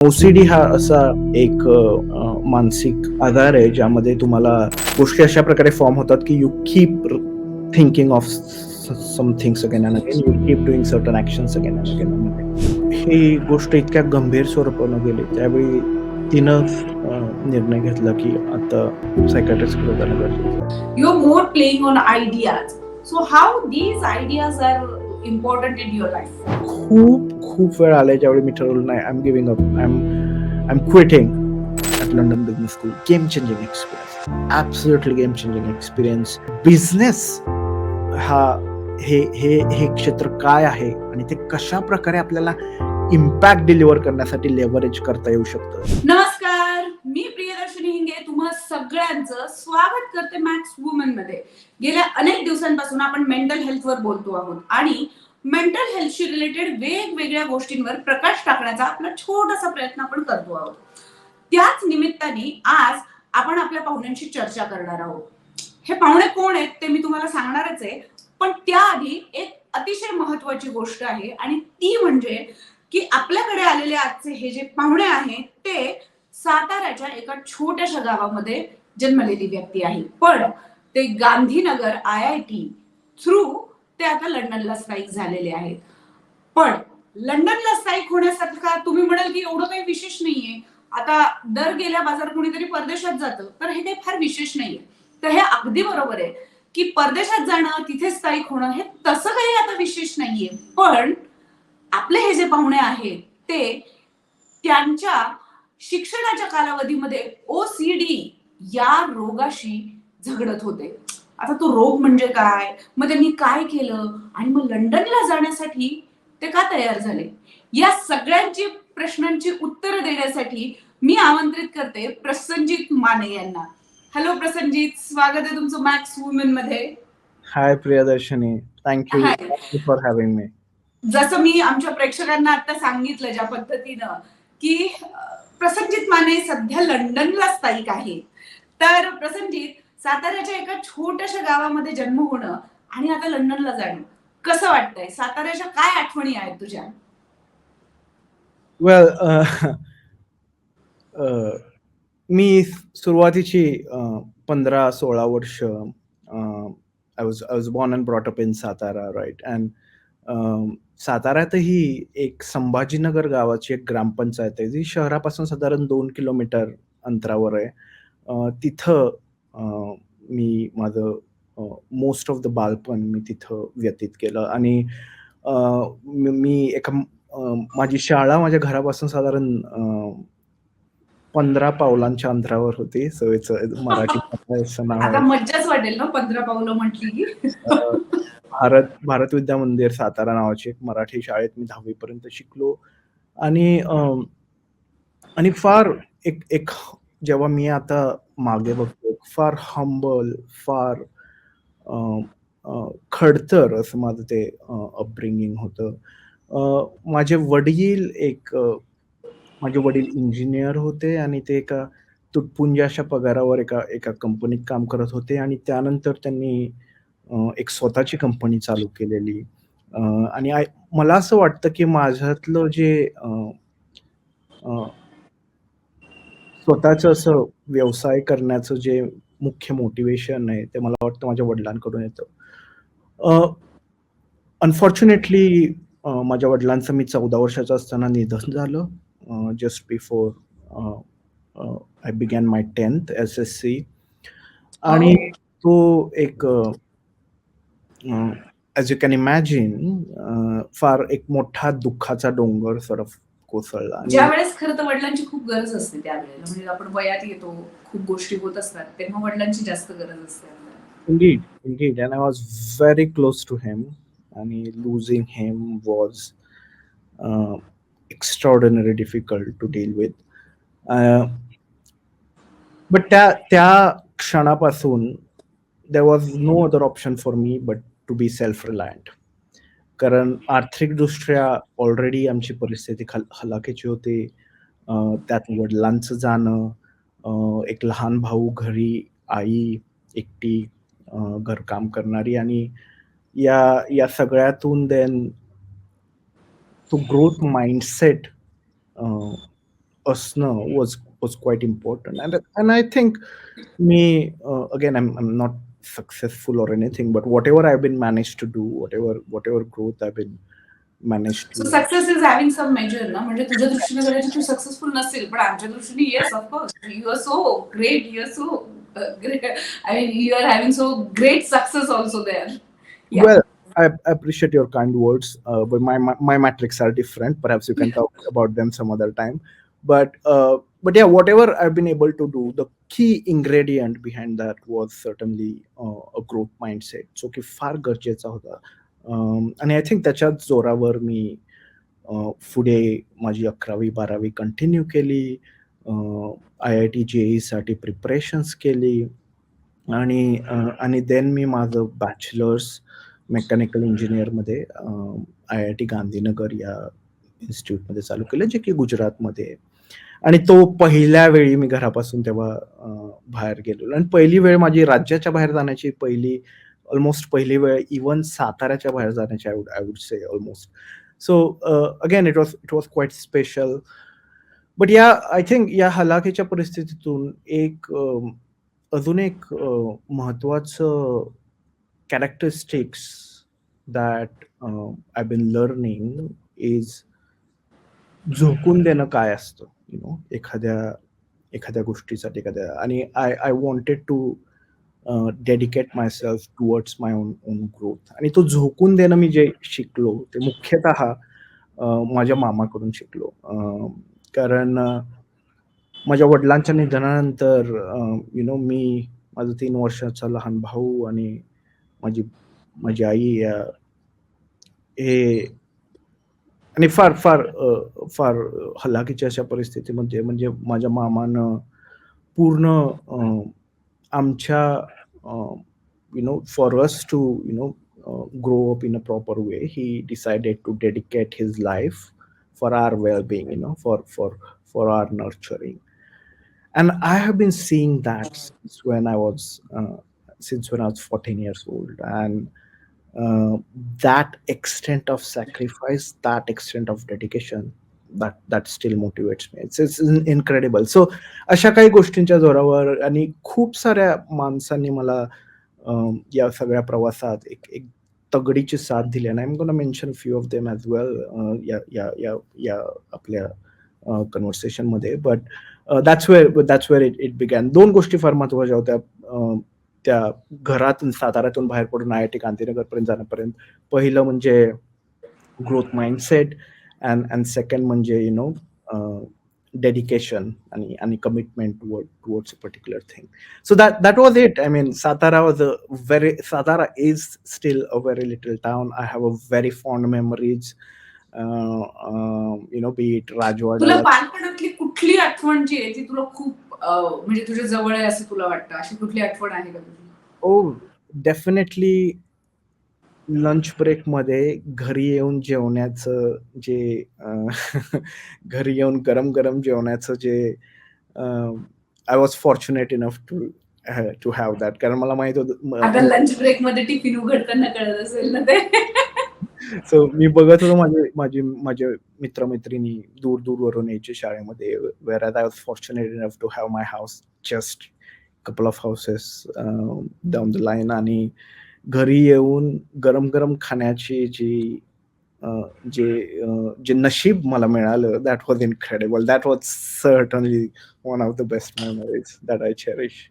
OCD हा असा एक मानसिक आजार आहे ज्यामध्ये तुम्हाला गोष्टी अशा प्रकारे फॉर्म होतात की you keep thinking of some things again and again, you keep doing certain actions again and again and again. ही गोष्ट इतक्या गंभीर स्वरूपानं गेली त्यावेळी तिनं निर्णय घेतला की आता सायकायट्रिस्टकडे जाणं गरजेचं आहे. You're more playing on ideas. So how these ideas are important in your life? खूप वेळ आलाय ज्यावेळी मी ठरवलं नाही, I am giving up, I am quitting at London Business School. Game changing experience. Absolutely game changing experience. Business हा हे क्षेत्र काय आहे आणि ते कशा प्रकारे आपल्याला इम्पॅक्ट डिलिव्हर करण्यासाठी लेव्हरेज करता येऊ शकतं. नमस्कार, मी प्रियदर्शनी हिंगे तुम्हा सगळ्यांचं स्वागत करते maxwoman मध्ये. गेल्या अनेक दिवसांपासून आपण मेंटल हेल्थ वर बोलतो आहोत आणि मेंटल हेल्थशी रिलेटेड वेगवेगळ्या गोष्टींवर प्रकाश टाकण्याचा आपला छोटासा प्रयत्न आपण करतो आहोत. त्याच निमित्ताने आज आपण आपल्या पाहुण्यांशी चर्चा करणार आहोत. हे पाहुणे कोण आहेत ते मी तुम्हाला सांगणारच आहे, पण त्याआधी एक अतिशय महत्त्वाची गोष्ट आहे आणि ती म्हणजे की आपल्याकडे आलेले आजचे हे जे पाहुणे आहेत ते साताऱ्याच्या एका छोट्याशा गावामध्ये जन्मलेली व्यक्ती आहे, पण ते गांधीनगर IIT थ्रू ते आता लंडनला स्थायिक झालेले आहेत. पण लंडनला स्थायिक होण्यासारखा तुम्ही म्हणाल की एवढं काही विशेष नाहीये, आता दर गेल्या बाजार कोणीतरी परदेशात जातं तर हे काही फार विशेष नाहीये. तर हे अगदी बरोबर आहे की परदेशात जाणं, तिथे स्थायिक होणं हे तसं काही आता विशेष नाहीये. पण आपले हे जे पाहुणे आहेत ते त्यांच्या शिक्षणाच्या कालावधीमध्ये OCD या रोगाशी झगडत होते. आता तो रोग म्हणजे काय, मग त्यांनी काय केलं आणि मग लंडनला जाण्यासाठी ते का तयार झाले, या सगळ्यांची प्रश्नांची उत्तरं देण्यासाठी मी आमंत्रित करते प्रसन्नजीत माने यांना. हॅलो प्रसन्नजीत, स्वागत आहे तुमचं maxwoman मध्ये. Hi Priyadarshini, thank you for having me. जसं मी आमच्या प्रेक्षकांना आता सांगितलं ज्या पद्धतीनं की प्रसन्नजीत माने सध्या लंडनला स्थायिक आहे. तर प्रसन्नजीत, साताऱ्याच्या एका छोट्याशा गावामध्ये जन्म होणं आणि आता लंडनला जाणं कसं वाटतंय? साताऱ्याच्या काय आठवणी आहेत तुझ्या? वेल मी सुरुवातीची 15-16 वर्ष I was born and brought up in Satara, right. And साताऱ्यातही एक संभाजीनगर गावाची एक ग्रामपंचायत आहे जी शहरापासून साधारण 2 किलोमीटर अंतरावर आहे. तिथं मी माझं मोस्ट ऑफ द बालपण मी तिथं व्यतीत केलं आणि मी एका माझी शाळा माझ्या घरापासून साधारण 15 पावलांच्या अंतरावर होती. सो इट्स मराठी असं नाव आता आहे. मज्जाच वाटेल ना 15 पावलं म्हटली की. भारत विद्या मंदिर सातारा नावाची एक मराठी शाळेत मी 10वी पर्यंत शिकलो आणि फार एक जेव्हा मी आता मागे बघतो फार हंबल, फार खडतर असं माझं ते अपब्रिंगिंग होतं. माझे वडील इंजिनियर होते आणि ते एका तुटपुंज्या पगारावर एका कंपनीत काम करत होते आणि त्यानंतर त्यांनी एक स्वतःची कंपनी चालू केलेली. आणि मला असं वाटतं की माझ्यातलं जे स्वतःचं असं व्यवसाय करण्याचं जे मुख्य मोटिव्हेशन आहे ते मला वाटतं माझ्या वडिलांकडून येतं. अनफॉर्च्युनेटली माझ्या वडिलांचं मी 14 वर्षाचा असताना निधन झालं. Just before I begin my 10th SSC. आणि तो एक ॲज यू कॅन इमॅजिन फार एक मोठा दुःखाचा डोंगर सरफ कोसळला. ज्यावेळेस खरं तर वडिलांची खूप गरज असते त्यावेळेला, म्हणजे आपण वयात येतो, खूप गोष्टी होत असतात, तेव्हा वडिलांची जास्त गरज असते आपल्याला. Indeed, and I was very close to him, and losing him was extraordinarily difficult to deal with. But त्या क्षणापासून there was no other option for me but to be self-reliant. कारण आर्थिकदृष्ट्या ऑलरेडी आमची परिस्थिती हलाखीची होती. त्यात वडिलांचं जाणं, एक लहान भाऊ घरी, आई एकटी घरकाम करणारी आणि या सगळ्यातून देन तो ग्रोथ माइंडसेट असणं was quite important. And I think me, again, I'm not successful or anything, but whatever I've been managed to do, whatever growth I've been managed so to. Success is having some major ना, म्हणजे तुझ्या दृष्टीने कदाचित तू successful नसेल, पण आमच्या दृष्टीने yes of course you are so great, you are so great. I mean you are having so great success also there. Yeah. Well, I appreciate your kind words, but my metrics are different. Perhaps you can talk about them some other time. But yeah, whatever I've been able to do, the key ingredient behind that was certainly a growth mindset. So की फार गरजेचा होता. आणि I think त्याच्याच जोरावर मी पुढे माझी 11वी-12वी continue केली. IIT JEE साठी प्रिपरेशन्स केली. आणि देन मी माझं बॅचलर्स मेकॅनिकल इंजिनिअरमध्ये IIT गांधीनगर या इन्स्टिट्यूटमध्ये चालू केलं, जे की गुजरातमध्ये आहे. आणि तो पहिल्या वेळी मी घरापासून तेव्हा बाहेर गेलेलो. आणि पहिली वेळ माझी राज्याच्या बाहेर जाण्याची ऑलमोस्ट पहिली वेळ इव्हन साताऱ्याच्या बाहेर जाण्याची I would say almost. So again it was quite special. But yeah I think या हलाखीच्या परिस्थितीतून अजून एक महत्वाचं characteristics that I been learning is झोकून देणं काय असतं, एखाद्या गोष्टीसाठी आणि I wanted to dedicate myself towards my own growth. आणि तो झोकून देणं मी जे शिकलो ते मुख्यतः माझ्या मामाकडून शिकलो. कारण माझ्या वडिलांच्या निधनानंतर मी, माझा 3 वर्षाचा लहान भाऊ आणि माझी आई हे आणि फार फार फार हलाखीच्या अशा परिस्थितीमध्ये म्हणजे माझ्या मामानं पूर्ण आमच्या for us to grow up in a proper way, he decided to dedicate his life for our well-being, for our nurturing. And I have been seeing that since when I was 14 years old. And that extent of sacrifice, that extent of dedication, that still motivates me. It's incredible. So अशा काही गोष्टींच्या जोरावर आणि खूप साऱ्या माणसांनी मला या सगळ्या प्रवासात एक तगडीची साथ दिली. आणि I am gonna mention few of them as well या आपल्या कन्व्हर्सेशन मध्ये. But that's where it began. 2 गोष्टी फार महत्वाच्या होत्या त्या घरातून, साताऱ्यातून बाहेर पडून IIT गांधीनगर पर्यंत जाण्यापर्यंत. पहिलं म्हणजे ग्रोथ माइंडसेट अँड सेकंड म्हणजे डेडिकेशन आणि commitment towards a particular thing. So that was it. I mean, Satara is still a very little town. I have a very fond memories. Be it तुला राजवाड्याला. बालपणातली कुठली आठवण जी आहे ती तुला खूप म्हणजे तुझ्या जवळ आहे असं तुला वाटतं, अशी कुठली आठवण आहे का तुझी? डेफिनेटली लंच ब्रेक मध्ये घरी येऊन जेवण्याचं जे घरी येऊन गरम गरम जेवण्याचं जे I was fortunate enough to have that. कारण मला माहित आता होतं लंच ब्रेक मध्ये टिफिन उघडताना कळत असेल ना ते. सो मी बघत होतो माझे मित्रमैत्रिणी दूरवरून यायचे शाळेमध्ये, where I was fortunate enough to have my house just couple of houses down the line. आणि घरी येऊन गरम गरम खाण्याची जे नशीब मला मिळालं, that was incredible. That was certainly one of the best memories that I cherish.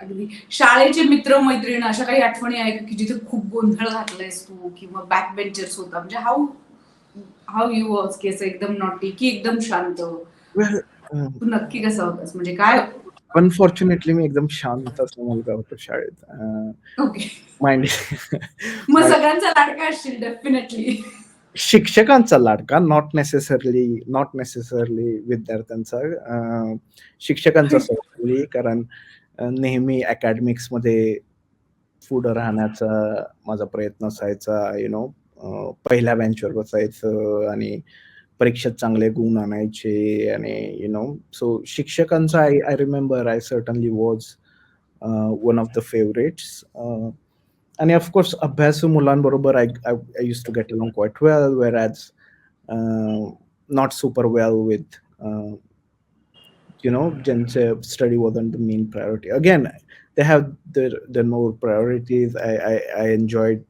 अगदी. शाळेचे मित्र मैत्रीण अशा काही आठवणी आहे की जिथे खूप गोंधळ घातलायस तू, किंवा बॅक बेंचर्स होता, म्हणजे हाऊ यू वॉज, की असं एकदम नॉटी की एकदम शांत? तू नक्की कसा होतास, म्हणजे काय? अनफॉर्च्युनेटली मी एकदम शांत असा मुलगा होतो शाळेत. ओके. माइंड मग सगळ्यांचा लाडका असशील डेफिनेटली. शिक्षकांचा लाडका, नॉट नेसेसरली विद्यार्थ्यांचा. शिक्षकांचा सर्टनली. कारण नेहमी अकॅडमिक्स मध्ये पुढं राहण्याचा माझा प्रयत्न असायचा. पहिल्या बेंचवर बसायचं आणि परीक्षेत चांगले गुण आणायचे. आणि सो शिक्षकांचा I remember I certainly was one of the favourites. आणि ऑफकोर्स अभ्यासू मुलांबरोबर I use to get along quite well, whereas not super well with ज्यांचे study wasn't the main priority. Again they have their more priorities. I enjoyed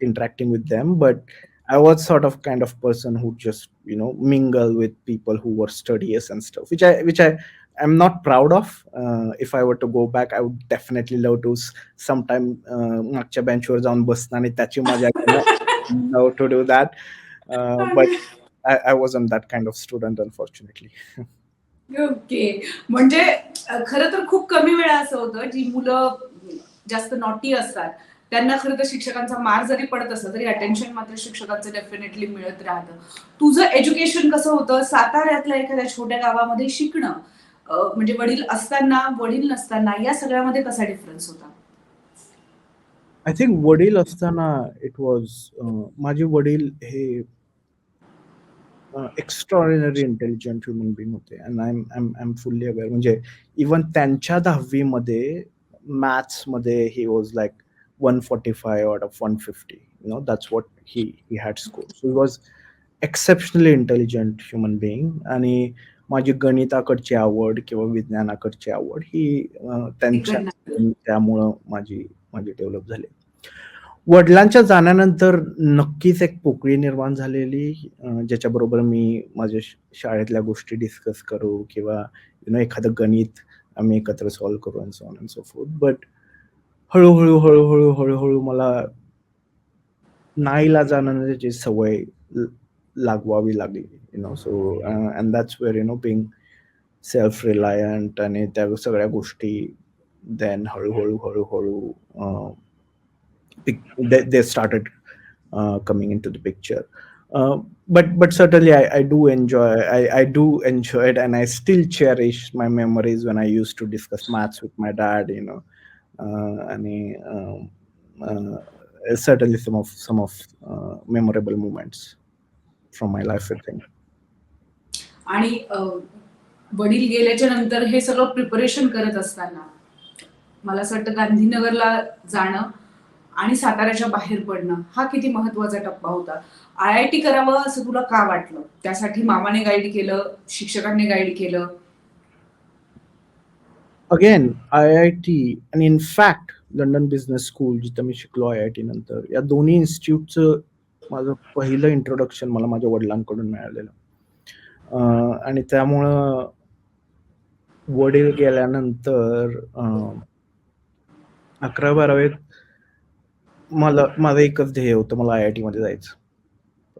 interacting with them, but I was sort of kind of person who just mingle with people who were studious and stuff, which I am not proud of. If I were to go back, I would definitely love to sometime मागच्या बेंचवर जाऊन बसणं आणि त्याची मजा घेणं. Love to do that, but I wasn't that kind of student, unfortunately. Okay. म्हणजे खरं तर खूप कमी वेळा असं होतं जी मुलं जास्त नॉटी असतात त्यांना खरं तर शिक्षकांचा मार जरी पडत असला तरी अटेन्शन मात्र शिक्षकांचं डेफिनेटली मिळत राहतं. तुझं एज्युकेशन कसं होतं? साताऱ्यातल्या एखाद्या छोट्या गावामध्ये शिकणं म्हणजे वडील असताना वडील नसताना या सगळ्यामध्ये कसा डिफरन्स होता? आय थिंक वडील असताना इट वॉज माझे वडील हे एक्स्ट्रॉर्डिनरी इंटेलिजंट ह्युमन बिंग होते. And I am fully aware. म्हणजे इवन त्यांच्या 10वी मध्ये मॅथ्समध्ये he was like 145 out of 150. That's what he had score. So he was exceptionally intelligent human being. आणि माझी गणिताकडची आवड किंवा विज्ञानाकडची आवड ही त्यामुळं माझी डेव्हलप झाली. वडिलांच्या जाण्यानंतर नक्कीच एक पोकळी निर्माण झालेली, ज्याच्याबरोबर मी माझ्या शाळेतल्या गोष्टी डिस्कस करू किंवा एखादं गणित आम्ही एकत्र सॉल्व्ह करू and so on and so forth. But हळूहळू मला नाईलाजानं त्याची सवय लागवावी लागली. So and that's where being self reliant आणि त्या सगळ्या गोष्टी देन हळूहळू they started coming into the picture. But certainly I do enjoy it, and I still cherish my memories when I used to discuss maths with my dad. Certainly some of memorable moments from my life, I think. आणि वडील गेल्याच्या नंतर हे सगळं preparation करत असताना मला असं वाटतं गांधीनगरला जाणं आणि साताऱ्याच्या बाहेर पडणं हा किती महत्वाचा टप्पा होता. IIT करावं असं तुला का वाटलं? त्यासाठी मामाने गाईड केलं, शिक्षकांनी गाईड केलं? अगेन IIT आणि in fact London business school जिथं मी शिकलो IIT नंतर, या दोन्ही इन्स्टिट्यूटचं माझं पहिलं इंट्रोडक्शन मला माझ्या वडिलांकडून मिळालेलं. आणि त्यामुळं वडील गेल्यानंतर 11वी-12वीत माझं एकच ध्येय होतं, मला IIT मध्ये जायचं.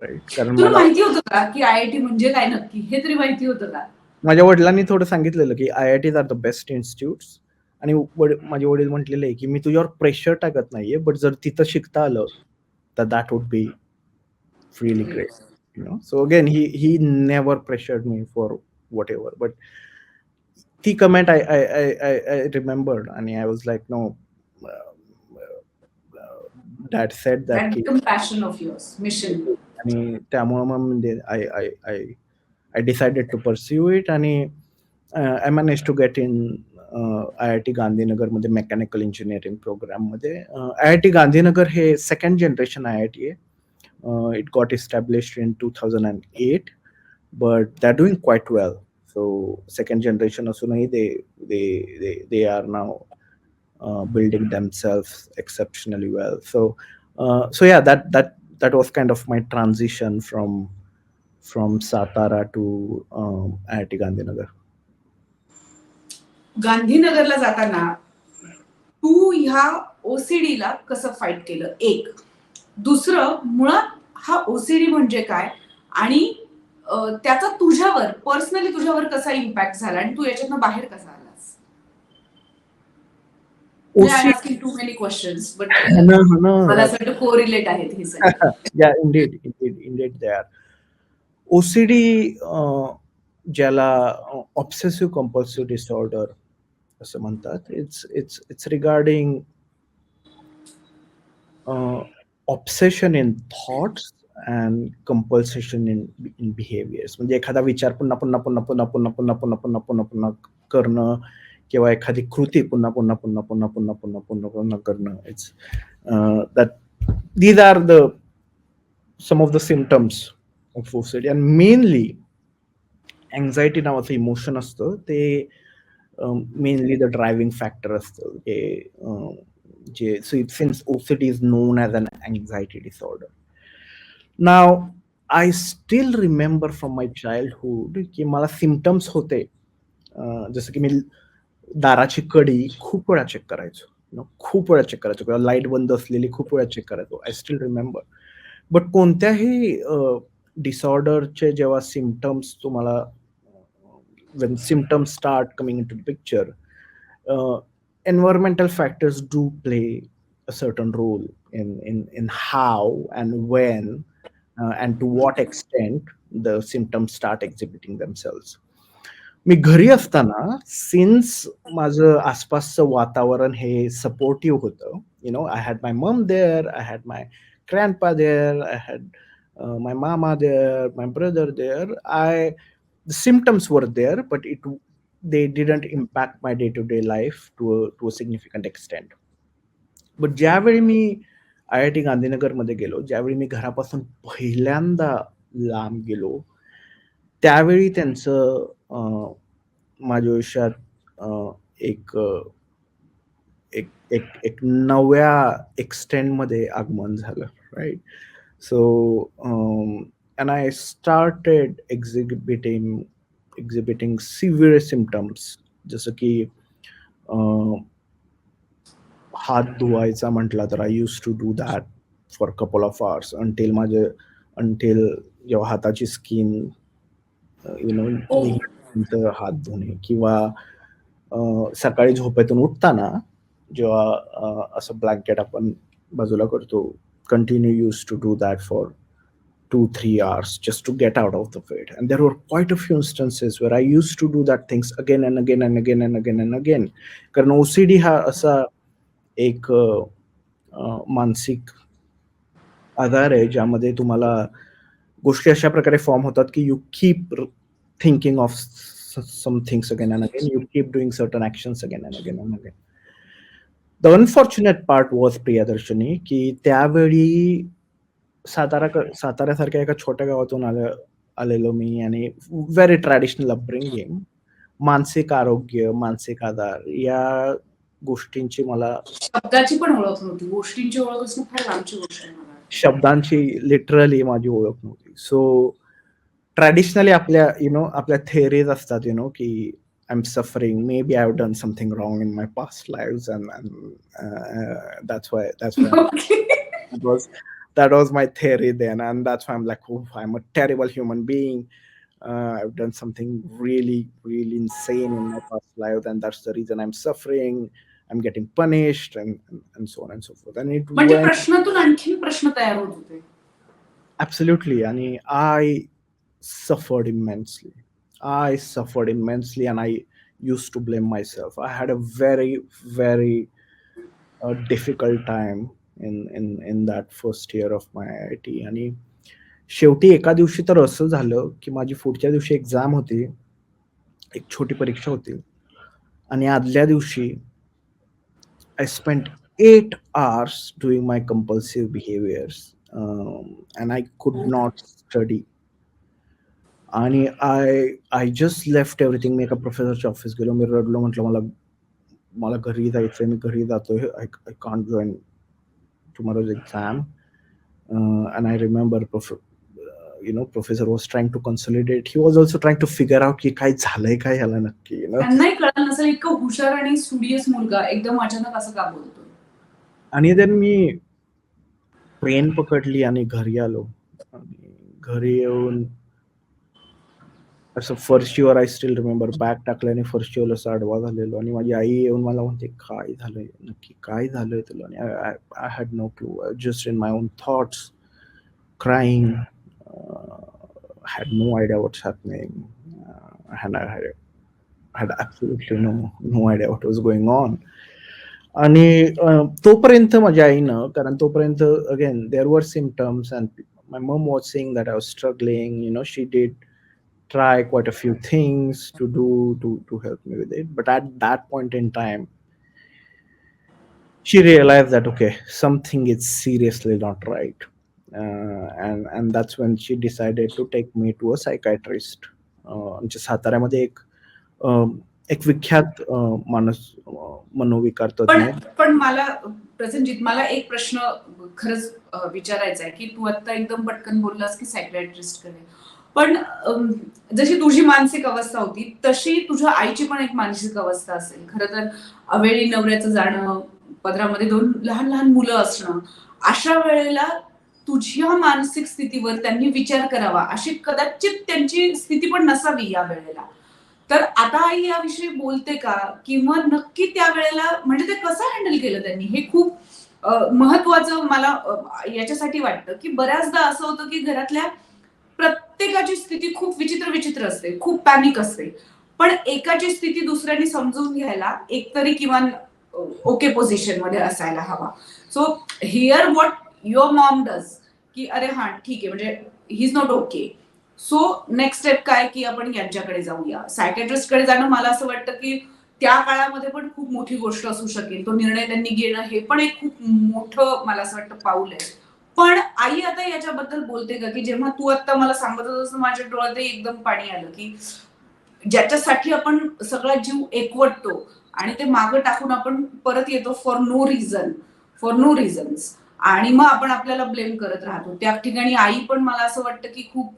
राईट. कारण तुला मला माहिती होतं का की IIT म्हणजे काय नक्की? हे तरी माहिती होतं का? माझ्या वडिलांनी थोडं सांगितलेलं की IITs are the best institutes. आणि माझे वडील म्हटलेले आहे की मी तुझ्यावर प्रेशर टाकत नाहीये, बट जर तिथं शिकता आलं तर that would be really great. So again he never pressured me for whatever. But ती कमेंट आय रिमेंबर्ड आणि I was like no, dad said that That become passion of yours, mission. आणि त्यामुळे मग म्हणजे I decided to pursue it. आणि I managed to get in IIT Gandhinagar मध्ये mechanical engineering programme मध्ये. IIT Gandhinagar हे second generation IIT आहे. It got established in 2008, but they're doing quite well. So second generation असूनही they are now building themselves exceptionally well. So yeah, that was kind of my transition from Satara to IIT Gandhinagar. गांधीनगरला जाताना तू ह्या OCD ला कसं fight केलं? एक. दुसरं, मुळात हा OCD म्हणजे काय आणि त्याचा तुझ्यावर पर्सनली तुझ्यावर कसा इम्पॅक्ट झाला आणि तू याच्यातनं बाहेर कसा आलास? I'm asking too many questions, but मला असं वाटतं कोरिलेट आहेत हे सगळे. Yeah, indeed they are. OCD ज्याला ऑब्सेसिव्ह कंपल्सिव्ह डिसऑर्डर असं म्हणतात. It's regarding obsession in thoughts and कंपल्सेशन in behaviours. म्हणजे एखादा विचार पुन्हा करणं किंवा एखादी कृती पुन्हा करणं. It's that these are some of the symptoms of OCD, and mainly anxiety नावाचं इमोशन असतं ते मेनली द ड्रायव्हिंग फॅक्टर असतं जे since OCD is known as an anxiety disorder. नाव I still remember from my childhood की मला symptoms होते. जसं की मी दाराची कडी खूप वेळा चेक करायचो. खूप वेळा चेक करायचो किंवा लाईट बंद असलेली खूप वेळा चेक करायचो. I still remember. बट कोणत्याही डिसऑर्डरचे जेव्हा सिम्पटम्स तुम्हाला when symptoms start coming into the picture, uh, environmental factors do play a certain role in how and when and to what extent the symptoms start exhibiting themselves. मी घरी असताना since माझं आसपासचं वातावरण हे supportive होतं. I had my mum there, I had my grandpa there, I had my mama there, my brother there. The symptoms were there, but they didn't impact my day-to-day life to a significant extent. But ज्यावेळी मी IIT गांधीनगरमध्ये गेलो, ज्यावेळी मी घरापासून पहिल्यांदा लांब गेलो, त्यावेळी त्यांचं माझ्या आयुष्यात एक एक एक एक नव्या एक्सटेंडमध्ये आगमन झालं, right? So, and I started exhibiting severe symptoms, जसं की हात धुवायचा म्हटला तर I use to do that for couple of hours until जेव्हा हाताची स्किन हात धुणे, किंवा सकाळी झोपेतून उठताना जेव्हा असं ब्लँकेट आपण बाजूला करतो, continue used to do that for 2-3 hours just to get out of the bed. And there were quite a few instances where I used to do that things again and again and again and again and again. कारण OCD हा असा एक मानसिक आजार आहे ज्यामध्ये तुम्हाला गोष्टी अशा प्रकारे फॉर्म होतात की you keep thinking of some things again and again. You keep doing certain actions again and again and again. The unfortunate part was Priyadarshini की त्यावेळी साताऱ्यासारख्या एका छोट्या गावातून आलेलो मी, आणि व्हेरी ट्रॅडिशनल अपब्रिंगिंग. मानसिक आरोग्य, मानसिक आधार या गोष्टींची मला शब्दाची पण ओळख नव्हती, गोष्टींची ओळख असणं फार लांबची गोष्ट आहे. शब्दांची लिटरली माझी ओळख नव्हती. सो ट्रॅडिशनली आपल्या थिअरीज असतात की I'm suffering. Maybe I've done something wrong in my past lives, and that's why that was my theory then, and that's why I'm like, oh, I'm a terrible human being. I've done something really, really insane in my past life, and that's the reason I'm suffering. I'm getting punished, and so on and so forth. And it म्हणजे went प्रश्नातून आणखीन प्रश्न तयार होत होते. absolutely, and I suffered immensely. And I used to blame myself. I had a very, very difficult time in that first year of my IIT. आणि शेवटी एका दिवशी तर असं झालं की माझी पुढच्या दिवशी एक्झाम होती, एक छोटी परीक्षा होती, आणि आदल्या दिवशी I spent 8 hours doing my compulsive behaviors, and I could not study. आणि आय जस्ट लेफ्ट एव्हरीथिंग. मी एका प्रोफेसरच्या ऑफिस गेलो, मी रडलो, म्हटलं मला घरी जायचंय, मी घरी जातोय, I can't join tomorrow's exam. And I remember professor was trying to consolidate. He was also trying to figure out की काय झालंय काय ह्याला नक्की. त्यांनाही कळलं नसेल इतकं हुशार आणि स्टुडियस मुलगा एकदम अचानक असं का बोलतो. आणि देन मी ट्रेन पकडली आणि घरी आलो. घरी येऊन असं first year I still remember bag टाकल्याने फर्स्ट इयरला असं आडवा झालेलो, आणि माझी आई येऊन मला म्हणते, काय झालंय नक्की, काय झालंय तुला? आणि I had no clue, just in my own thoughts, crying, had no idea what's happening, I had absolutely no idea what was going on. आणि तोपर्यंत माझ्या आईनं, कारण तोपर्यंत again there were symptoms and my mum was saying that I was struggling. She did try quite a few things to do to help me with it, but at that point in time she realized that okay, something is seriously not right, and that's when she decided to take me to a psychiatrist. आमच्या साताऱ्यामध्ये एक विख्यात माणूस मनोविकार तज्ञ आहेत. पण मला प्रसन्नजीत, मला एक प्रश्न खरंच विचारायचा आहे की तू आता एकदम पटकन बोललास की सायकियाट्रिस्ट कडे, पण जशी तुझी मानसिक अवस्था होती तशी तुझ्या आईची पण एक मानसिक अवस्था असेल. खरं तर अवेळी नवऱ्याचं जाणं, पदरामध्ये 2 लहान लहान मुलं असणं, अशा वेळेला तुझ्या मानसिक स्थितीवर त्यांनी विचार करावा अशी कदाचित त्यांची स्थिती पण नसावी या वेळेला. तर आता आई याविषयी बोलते का? किंवा नक्की त्यावेळेला म्हणजे ते कसं हँडल केलं त्यांनी? हे खूप महत्वाचं मला याच्यासाठी वाटतं, की बऱ्याचदा असं होतं, की घरातल्या प्रत्येकाची स्थिती खूप विचित्र असते. खूप पॅनिक असते. पण एकाची स्थिती दुसऱ्याने समजून घ्यायला एकतरी किमान ओके पोझिशनमध्ये असायला हवा. So here what your Maugham does, की अरे हां, ठीक आहे म्हणजे he is not okay. So next step काय, की आपण यांच्याकडे जाऊया. सायकियाट्रिस्टकडे जाणं मला असं वाटतं, की त्या काळामध्ये पण खूप मोठी गोष्ट असू शकेल. तो निर्णय त्यांनी घेणं हे पण एक खूप मोठं मला असं वाटतं पाऊल आहे. पण आई आता याच्याबद्दल बोलते का, की जेव्हा तू आता मला सांगत होतास माझ्या डोळ्यातही एकदम पाणी आलं, की ज्याच्यासाठी आपण सगळा जीव एकवटतो आणि ते मागं टाकून आपण परत येतो for no reason, for no reasons, आणि मग आपण आपल्याला ब्लेम करत राहतो. त्या ठिकाणी आई पण मला असं वाटतं, की खूप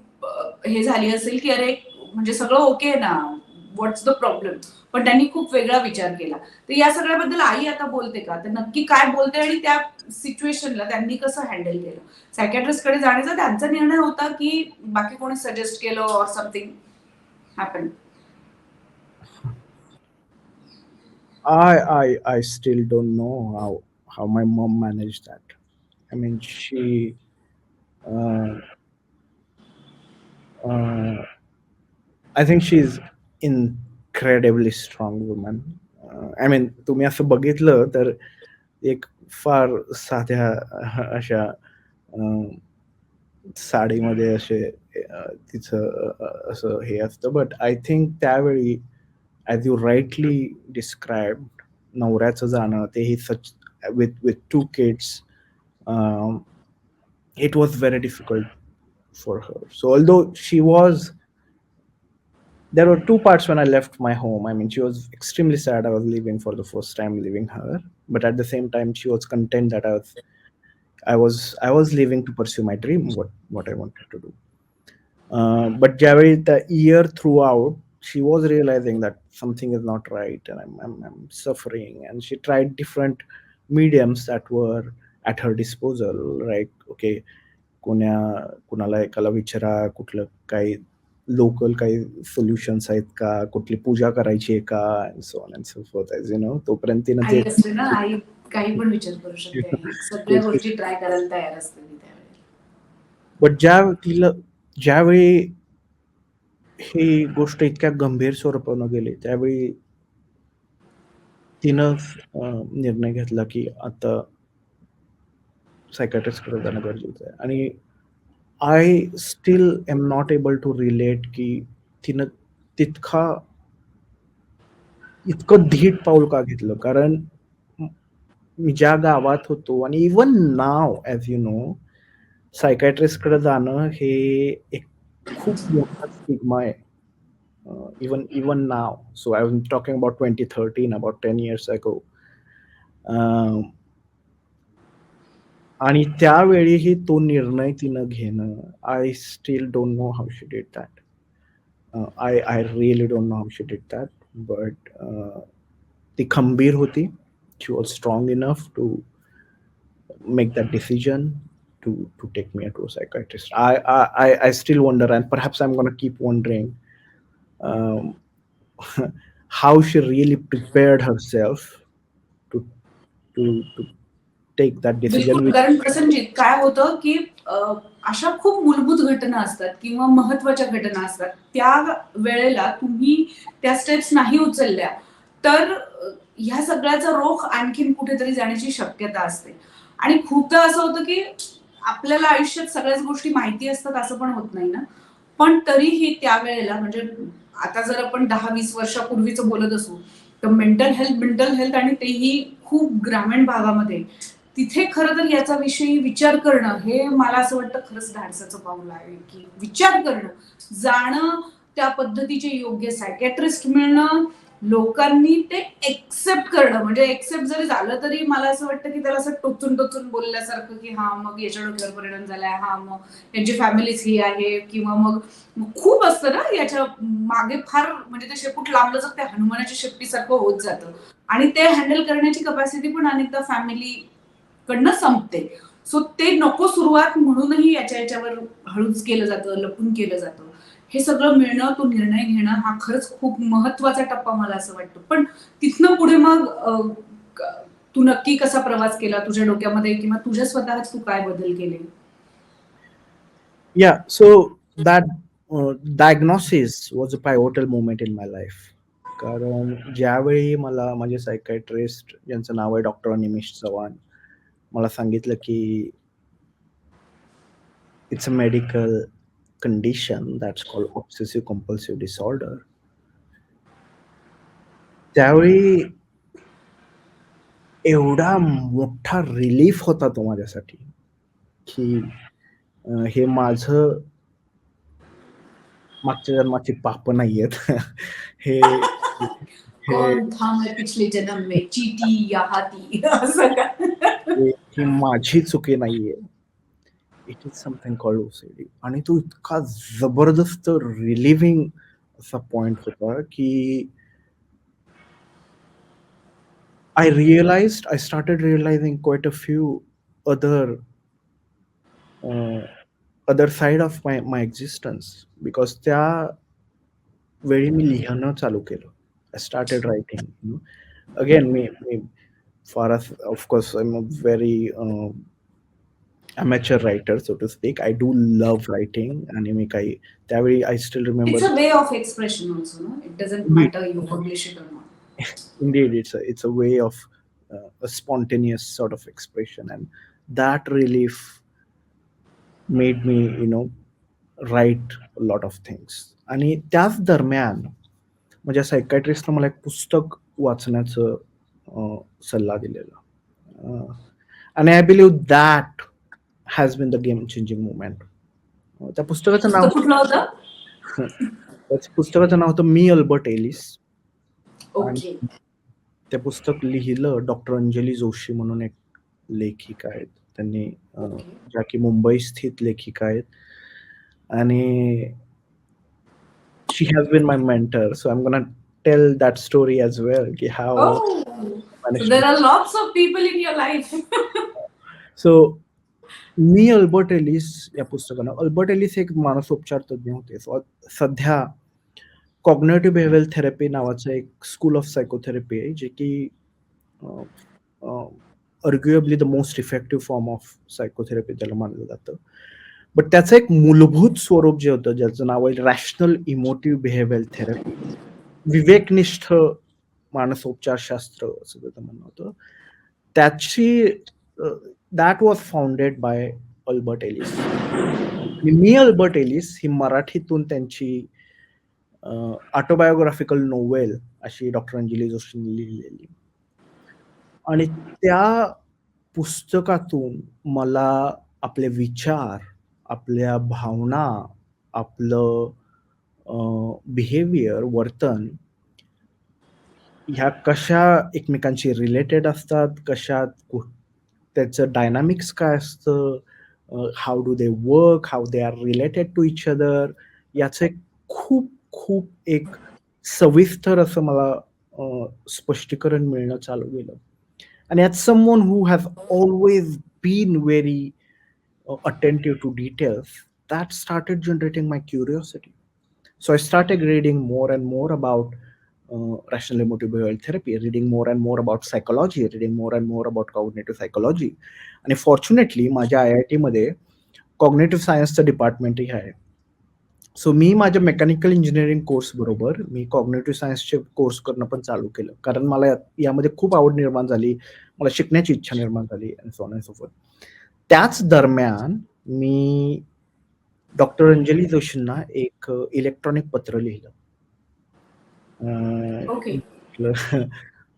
हे झाली असेल, की अरे म्हणजे सगळं ओके ना, व्हॉट्स द प्रॉब्लेम? पण त्यांनी खूप वेगळा विचार केला. तर या सगळ्याबद्दल आई आता बोलते का? तर नक्की काय बोलते आणि त्या सिच्युएशनला त्यांनी कसं हँडल केलं? सायकियाट्रिस्टकडे जाण्याचा त्यांचा निर्णय होता, की बाकी कोणी सजेस्ट केलं or something happen? I still don't know how my mom managed that. I mean, she uh, uh, I think she's incredibly strong woman. I mean, तुम्ही असं बघितलं तर एक फार साध्या अशा साडीमध्ये असे असं हे असतं. बट आय थिंक त्यावेळी ॲज यू राईटली डिस्क्राइब्ड, नवऱ्याचं जाणं तेही सच with 2 kids, it was very difficult for her. So although there were 2 parts when I left my home. I mean, she was extremely sad I was leaving for the first time, leaving her, but at the same time she was content that I was leaving to pursue my dream, what I wanted to do. But ज्यावेळी the year throughout, she was realizing that something is not right and I'm suffering, and she tried different mediums that were at her disposal. Like, okay, कुणाला एकाला विचारा, कुठलं काही local काही solutions आहेत का, कुठली पूजा करायची आहे का, and so on and so fourth, as you no. तोपर्यंत तिनं आई ते असते ना, आई काही पण विचार करू शकते. आई सगळ्या गोष्टी ट्राय करायला तयार असते ती त्यावेळेला. बट ज्यावेळी ही गोष्ट इतक्या गंभीर स्वरूपानं गेली, त्यावेळी तिनं निर्णय घेतला की आता सायकियाट्रिस्टकडे जाणं गरजेचं आहे. आणि I still am not able to relate की तिनं इतकं धीट पाऊल का घेतलं. कारण मी ज्या गावात होतो आणि इवन नाव ॲज यू नो, सायकियाट्रिस्टकडे जाणं हे एक खूप मोठा स्टिग्मा आहे. Even now. So I'm talking about 2013, about 10 years ago. आणि त्यावेळीही तो निर्णय तिनं घेणं, I still don't know how she did that. I really don't know how she did that. But ती खंबीर होती. She was strong enough to make that decision to take me to a psychiatrist. I still wonder, and perhaps I'm going to keep wondering, um, how she really prepared herself to to take that decision. बिलकुल. कारण प्रसन्नजीत काय होतं, की अशा खूप मूलभूत घटना असतात किंवा महत्वाच्या घटना असतात. त्या वेळेला तुम्ही त्या स्टेप्स नाही उचलल्या तर ह्या सगळ्याचा रोख आणखीन कुठेतरी जाण्याची शक्यता असते. आणि खूपदा असं होतं, की आपल्याला आयुष्यात सगळ्याच गोष्टी माहिती असतात असं पण होत नाही ना. पण तरीही त्यावेळेला म्हणजे आता जर आपण 10-20 वर्षापूर्वीचं बोलत असू, तर मेंटल हेल्थ आणि तेही खूप ग्रामीण भागामध्ये, तिथे खरं तर याचा विषयी विचार करणं हे मला असं वाटतं खरंच धाडसाचं पाऊल आहे, की विचार करणं, जाणं त्या पद्धतीचे योग्य सायकॅट्रिस्ट मिळणं, लोकांनी ते एक्सेप्ट करणं. म्हणजे एक्सेप्ट जरी झालं तरी मला असं वाटतं की त्याला असं टोचून बोलल्यासारखं की हा मग याच्या डोक्यावर परिणाम झालाय, हा मग यांची फॅमिलीच ही आहे, किंवा मग खूप असतं ना याच्या मागे फार, म्हणजे ते शेपूट लांबलं तर ते हनुमानाच्या शेपटीसारखं होत जातं आणि ते हँडल करण्याची कपॅसिटी पण अनेकदा फॅमिली कडनं संपते. सो ते नको सुरुवात म्हणूनही याच्यावर हळूच केलं जातं, लपून केलं जातं. हे सगळं मिळणं, तो निर्णय घेणं हा खरंच खूप महत्वाचा टप्पा मला असं वाटतं. पण तिथनं पुढे मग तू नक्की कसा प्रवास केला तुझ्या डोक्यामध्ये, किंवा तुझ्या स्वतःच तू काय बदल केले? Yeah, so that diagnosis was a pivotal moment in my life. कारण ज्यावेळी मला माझे सायकायट्रिस्ट, ज्यांचं नाव आहे डॉक्टर अनिमेश चव्हाण, मला सांगितलं की it's a medical condition that's called obsessive compulsive disorder. त्यावेळी एवढा मोठा रिलीफ होता तो माझ्यासाठी की हे माझं मागच्या जन्माची पाप नाहीयेत. हे हे कौन था मैं पिछले जन्म में, चीटी या हाथी? असं का? ही माझी चुकी नाहीये. It is something called OCD. आणि तो इतका जबरदस्त रिलिव्हिंग असा पॉइंट होता की I started realizing quite a few other other side of my existence, because त्या वेळी मी लिहिणं चालू केलं. I started writing. Again, me for us, of course, I'm a very amateur writer, so to speak. I do love writing, आणि मी काही त्यावेळी I still remember. It's a way of expression also, no? It doesn't Indeed, matter you publish it or not. indeed, it's a way of a spontaneous sort of expression, and that relief made me, write a lot of things. आणि त्याच दरम्यान माझ्या सायकायट्रिस्टने मला एक पुस्तक वाचण्याचं सल्ला दिलेला. आणि I believe that has been the game changing movement. त्या पुस्तकाचं नाव पुस्तक कुठलं होतं? त्याचं पुस्तकाचं नाव होतं मी अल्बर्ट एलिस. आणि ओके. ते पुस्तक लिहिलं डॉक्टर अंजली जोशी म्हणून एक लेखिका आहेत. त्यांनी ओके. ज्या की मुंबई स्थित लेखिका आहेत. आणि she has been my mentor, so I'm gonna tell that story as well, ki how Oh, so managed to. there are lots of people in your life. So मी अल्बर्ट एलिस या पुस्तकानं, Albert Ellis एक मानसोपचार तज्ञ होते. सध्या cognitive behavioural therapy नावाचं एक स्कूल ऑफ सायकोथेरपी आहे, जे की arguably the most effective form of psychotherapy त्याला मानलं जातं. बट त्याचं एक मूलभूत स्वरूप जे होतं, ज्याचं नाव आहे रॅशनल इमोटिव्ह बिहेवियरल थेरपी, विवेकनिष्ठ मानसोपचारशास्त्र असं त्याचं म्हणणं होतं. त्याची that was founded by Albert Ellis. आणि मी अल्बर्ट एलिस ही मराठीतून त्यांची ऑटोबायोग्राफिकल नोवेल अशी डॉक्टर अंजली जोशींनी लिहिलेली. आणि त्या पुस्तकातून मला आपले विचार, आपल्या भावना, आपलं बिहेवियर, वर्तन ह्या कशा एकमेकांशी रिलेटेड असतात, त्याचं डायनामिक्स काय असतं, how do they work, how they are related to each other, याचं एक खूप एक सविस्तर असं मला स्पष्टीकरण मिळणं चालू केलं. And as someone who has always been very attentive to details, that started generating my curiosity. So I started reading more and more about rational emotive behavioral therapy, reading more and more about psychology, reading more and more about cognitive psychology. आणि fortunately माझ्या IIT मध्ये cognitive सायन्सचं डिपार्टमेंटही आहे. So मी माझ्या mechanical engineering course बरोबर मी cognitive सायन्सचे course करणं पण चालू केलं, कारण मला यामध्ये खूप आवड निर्माण झाली, मला शिकण्याची इच्छा निर्माण झाली, and so on and so fourth. त्याच दरम्यान मी डॉक्टर अंजली जोशींना एक इलेक्ट्रॉनिक पत्र लिहिलं. ओके.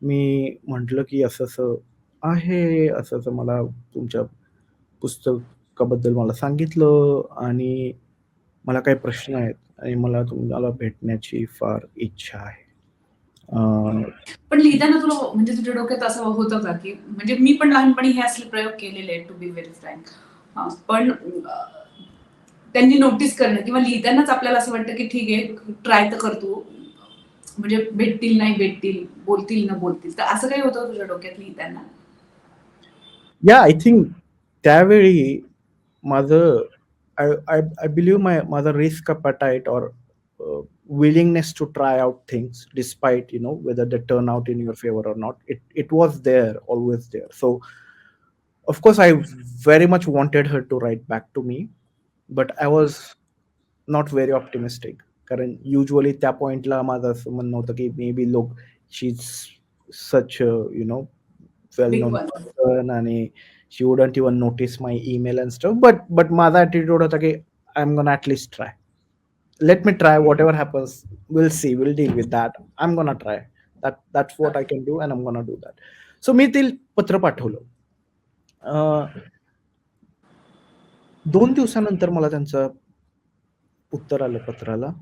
मी म्हटलं की असं आहे, असं मला तुमच्या पुस्तकाबद्दल मला सांगितलं, आणि मला काही प्रश्न आहेत आणि मला तुम्हाला भेटण्याची फार इच्छा आहे. पण लिहिताना तुला म्हणजे तुझ्या डोक्यात असं होतं का, की म्हणजे मी पण लहानपणी हे असले प्रयोग केलेले आहेत टू बी व्हेरी फ्रँक. पण त्यांनी नोटीस करणं किंवा लिहितानाच आपल्याला असं वाटतं, की ठीक आहे ट्राय तर करतो. म्हणजे भेटतील, नाही भेटतील, बोलतील, न बोलतील. तर असं काही होतं तुझ्या डोक्यात लिहिताना? आय थिंक त्यावेळी माझं आय बिलीव्ह माझा रिस्क अपेटाइट और willingness to try out things despite whether they turn out in your favor or not, it was there, always there. So of course I very much wanted her to write back to me, but I was not very optimistic, कारण usually त्या पॉइंटला माझं असं म्हणणं होतं की may be लोक she is such well big known one. Person आणि she wouldn't even notice my email and stuff, but माझा ॲटिट्यूड होता की I am gonna at least try, let me try, whatever happens we'll see, we'll deal with that, I'm gonna try, that's what I can do and I'm gonna do that. So मी ते पत्र पाठवलं. 2 दिवसानंतर मला त्यांचं उत्तर आलं पत्राला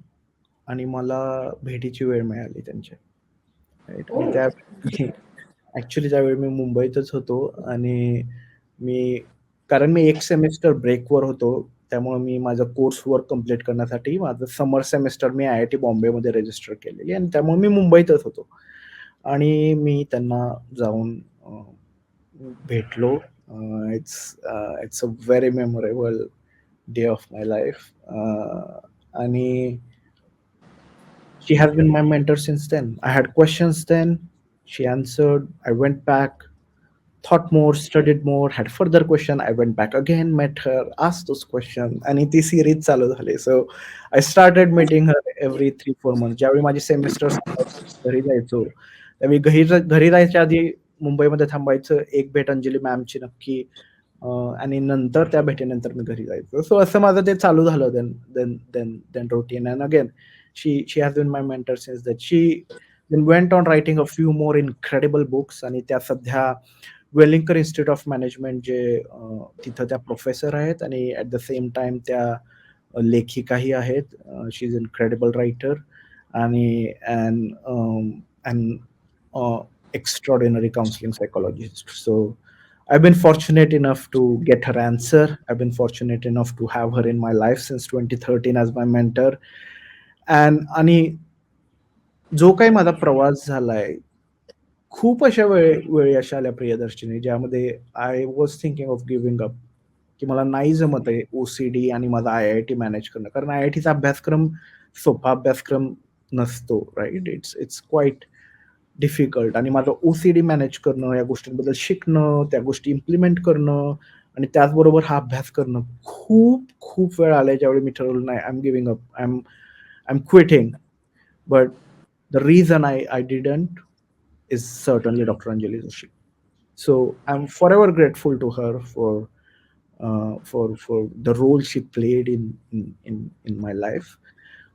आणि मला भेटीची वेळ मिळाली त्यांची, राइट. आणि त्या ॲक्चुअली त्यावेळी मी मुंबईतच होतो आणि मी कारण मी 1 सेमेस्टर ब्रेकवर होतो. त्यामुळे मी माझा कोर्स वर्क कंप्लीट करण्यासाठी माझं समर सेमेस्टर मी आय-आय-टी बॉम्बेमध्ये रजिस्टर केलेली आणि त्यामुळे मी मुंबईतच होतो. आणि मी त्यांना जाऊन भेटलो. It's a very memorable day of my life. आणि she has been my mentor since then. I had questions then. She answered. I went back, thought more, studied more, had further question. I went back again, met her, asked those questions, आणि ती series चालू झाली. So I started meeting her every 3-4 months. ज्यावेळी माझी semester घरी जायचो, त्यावेळी घरी जायच्या आधी मुंबईमध्ये थांबायचं. एक भेट अंजली मॅमची नक्की, आणि नंतर त्या भेटीनंतर मी घरी जायचो. सो असं माझं ते चालू झालं then routine. And again she has been my mentor since that. She then went on writing a few more incredible books आणि त्या सध्या वेलिंकर इन्स्टिट्यूट ऑफ मॅनेजमेंट जे तिथं त्या प्रोफेसर आहेत आणि ॲट द सेम टाइम त्या लेखिकाही आहेत. शी इज इन्क्रेडिबल रायटर आणि extraordinary counseling psychologist. So I've been fortunate enough to get her answer. I've been fortunate enough to have her in my life since 2013 as my mentor. आणि जो काही माझा प्रवास झालाय, खूप अशा वेळी अशा आल्या प्रियदर्शिनी, ज्यामध्ये I was thinking of giving up, की मला नाही जमत आहे ओसीडी आणि माझा आय-आय-टी मॅनेज करणं. कारण आय-आय-टीचा अभ्यासक्रम सोपा अभ्यासक्रम नसतो, right? It's it's quite difficult. आणि माझं ओसीडी मॅनेज करणं, या गोष्टींबद्दल शिकणं, त्या गोष्टी इम्प्लिमेंट करणं आणि त्याचबरोबर हा अभ्यास करणं, खूप वेळ आलाय ज्यावेळी मी ठरवलं नाही, I am giving up, I am quitting. But the reason I didn't is certainly Dr. Anjali Joshi. So I'm forever grateful to her for the role she played in my life.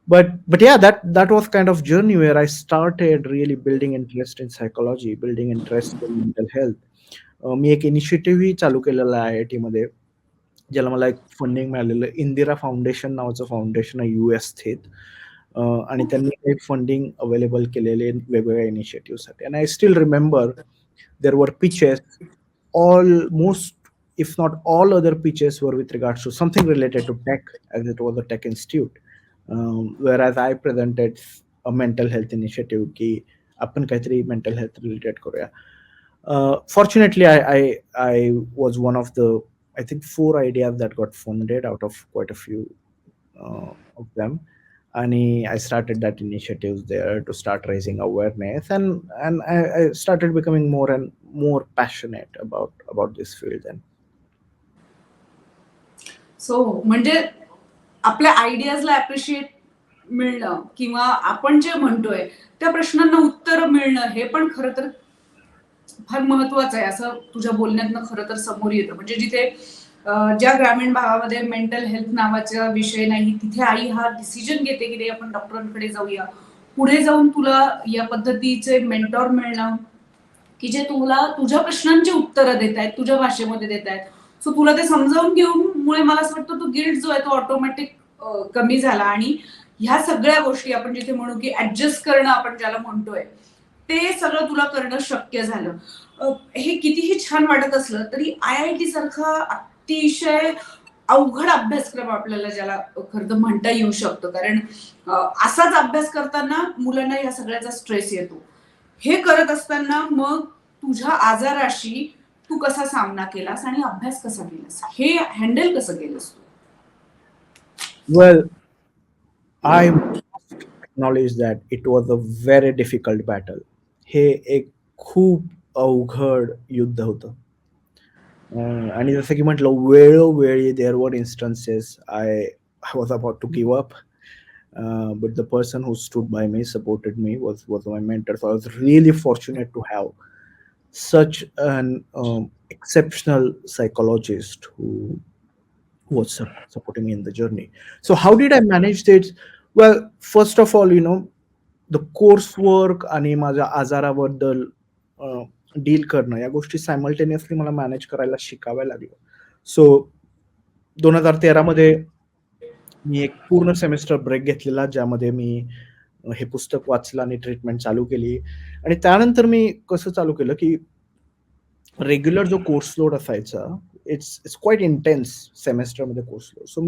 But yeah, that was kind of journey where I started really building interest in psychology, building interest in mental health. मी एक इनिशिएटिव्हही चालू केलेलं आहे IIT मध्ये, ज्याला मला एक funding मिळालेलं. Indira foundation नावाचं फाउंडेशन आहे US स्थित. आणि त्यांनी काही फंडिंग अवेलेबल केलेले वेगवेगळ्या इनिशिएटिव्हसाठी. And I still remember there were pitches, almost if not all other pitches were with regards to something related to tech, as it was a tech institute. Whereas I presented a mental health initiative की आपण काहीतरी mental health related करूया. Fortunately, I was one of the, I think, 4 ideas that got funded out of quite a few of them. And I started that initiative there to start raising awareness, and I started becoming more and more passionate about this field. And so म्हणजे आपल्या आयडियाजला appreciate मिळणं किंवा आपण जे म्हणतोय त्या प्रश्नांना उत्तर मिळणं हे पण खरं तर फार महत्वाचं आहे असं तुझ्या बोलण्यातनं खरं तर समोर येतं. म्हणजे जिथे ज्या ग्रामीण भागामध्ये मेंटल हेल्थ नावाचा विषय नाही, तिथे आई हा डिसिजन घेते की आपण डॉक्टरांकडे जाऊया. पुढे जाऊन तुला या पद्धतीचे मेंटॉर मिळणं की जे तुला तुझ्या प्रश्नांची उत्तरं देत तुझ्या भाषेमध्ये देत सो तुला ते समजावून घेऊन मुळे मला असं वाटतं तो गिल्ट जो आहे तो ऑटोमॅटिक कमी झाला आणि ह्या सगळ्या गोष्टी आपण जिथे म्हणू की ऍडजस्ट करणं आपण ज्याला म्हणतोय ते सगळं तुला करणं शक्य झालं. हे कितीही छान वाटत असलं तरी IIT सारखा अतिशय अवघड अभ्यासक्रम आपल्याला ज्याला खरं तर म्हणता येऊ शकतो, कारण असाच अभ्यास करताना मुलांना या सगळ्याचा स्ट्रेस येतो. हे करत असताना मग तुझ्या आजाराशी तू कसा सामना केलास आणि अभ्यास कसा केलास, हे हँडल कसं केलंस तू? Well, I must acknowledge that it was a very difficult battle. हे एक खूप अवघड युद्ध होतं. आणि जसं की म्हटलं, वेळोवेळी there were instances I was about to give up. But the person who stood by me, supported me, was my mentor. So I was really fortunate to have such an exceptional psychologist who was supporting me in the journey. So how did I manage this? Well, first of all, the coursework आणि माझ्या आजाराबद्दल deal करणं या गोष्टी simultaneously मला manage करायला शिकाव्या लागल्या. सो 2013 मध्ये मी एक पूर्ण सेमेस्टर ब्रेक घेतलेला, ज्यामध्ये मी हे पुस्तक वाचलं आणि ट्रीटमेंट चालू केली. आणि त्यानंतर मी कसं चालू केलं की रेग्युलर जो कोर्स लोड असायचा, इट्स क्वाईट इंटेन्स सेमेस्टरमध्ये कोर्स लोड. सो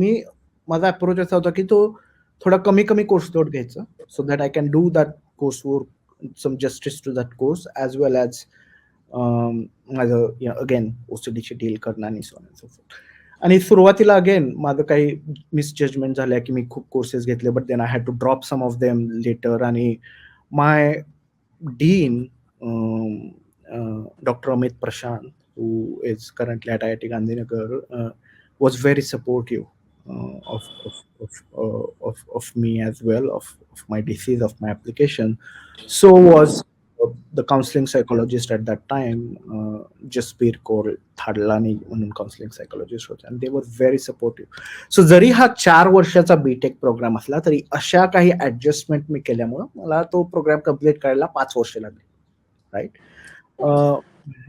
माझा अप्रोच असा होता की तो थोडा कमी कमी कोर्स लोड घ्यायचा, so that I can do that course work some justice to that course as well as माझं अगेन OCDची डील करणं आणि so on and so forth. आणि सुरुवातीला अगेन माझं काही मिसजजमेंट झाल्या की मी खूप कोर्सेस घेतले, but then I had to drop some of them later. आणि my dean Dr. Amit Prashant, who is currently at IIT Gandhinagar, was very supportive of me as well, of my disease, of my application. So was the counseling psychologist at that time, Jaspir Kaur Thadlani म्हणून counseling psychologist होते, and they were very supportive. So जरी हा 4 वर्षाचा BTech programme असला तरी अशा काही adjustment मी केल्यामुळे मला तो प्रोग्राम कम्प्लीट करायला 5 वर्ष लागली, राईट.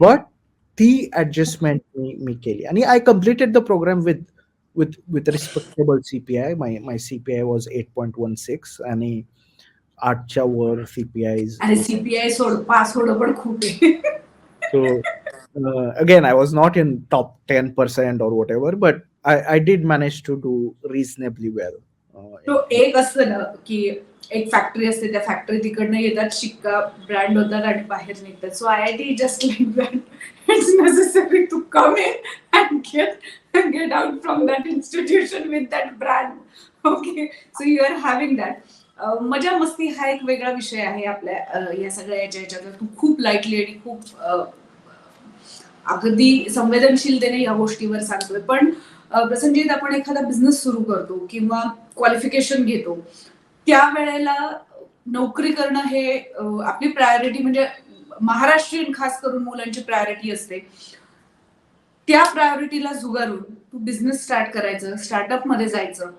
बट ती ऍडजस्टमेंट मी केली आणि I completed the programme with respectable CPI. My CPI was 8.16 आणि 8च्या वर CPI. आणि CPI पास होणं पण खूप आहे. So again, I was not in top 10% or whatever, but I did manage to do reasonably well. तो एक असतं ना की एक फॅक्टरी असते, त्या फॅक्टरी तिकडनं येतात, शिक्का ब्रँड होतात आणि बाहेर निघतात. So IIT just like that. It's necessary to come in and get out from that institution with that brand. Okay, so you are having that. मजा मस्ती हा एक वेगळा विषय आहे आपल्या या सगळ्या याच्यात. तू खूप लाईटली आणि खूप अगदी संवेदनशीलतेने या गोष्टीवर सांगतोय. पण प्रसंजीत आपण एखादा बिझनेस सुरू करतो किंवा क्वालिफिकेशन घेतो, त्यावेळेला नोकरी करणं हे आपली प्रायोरिटी, म्हणजे महाराष्ट्रीयन खास करून मुलांची प्रायोरिटी असते. त्या प्रायोरिटीला झुगारून तू बिझनेस स्टार्ट करायचं, स्टार्टअप मध्ये जायचं,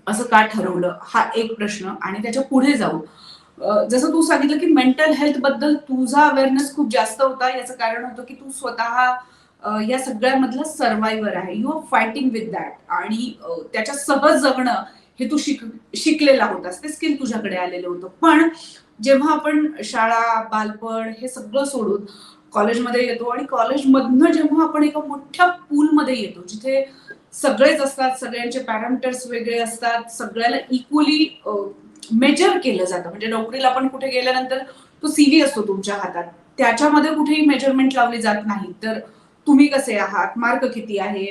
असं का ठरवलं, हा एक प्रश्न. आणि त्याच्या पुढे जाऊ, जसं तू सांगितलं की मेंटल हेल्थ बद्दल तुझा अवेअरनेस खूप जास्त होता. याचं कारण होतं की तू स्वतः या सगळ्यामधला सर्वायव्हर आहे. You are fighting with that आणि त्याच्या सहज जगणं हे तू शिकलेला होतास, ते स्किल तुझ्याकडे आलेलं होतं. पण जेव्हा आपण शाळा, बालपण हे सगळं सोडून कॉलेजमध्ये येतो आणि कॉलेजमधनं जेव्हा आपण एका मोठ्या पूलमध्ये येतो, जिथे सगळेच असतात, सगळ्यांचे पॅरामीटर्स वेगळे असतात, सगळ्याला इक्वली मेजर केलं जातं. म्हणजे नोकरीला पण कुठे गेल्यानंतर तो CV असतो तुमच्या हातात, त्याच्यामध्ये कुठेही मेजरमेंट लावली जात नाही. तर तुम्ही कसे आहात, मार्क किती आहे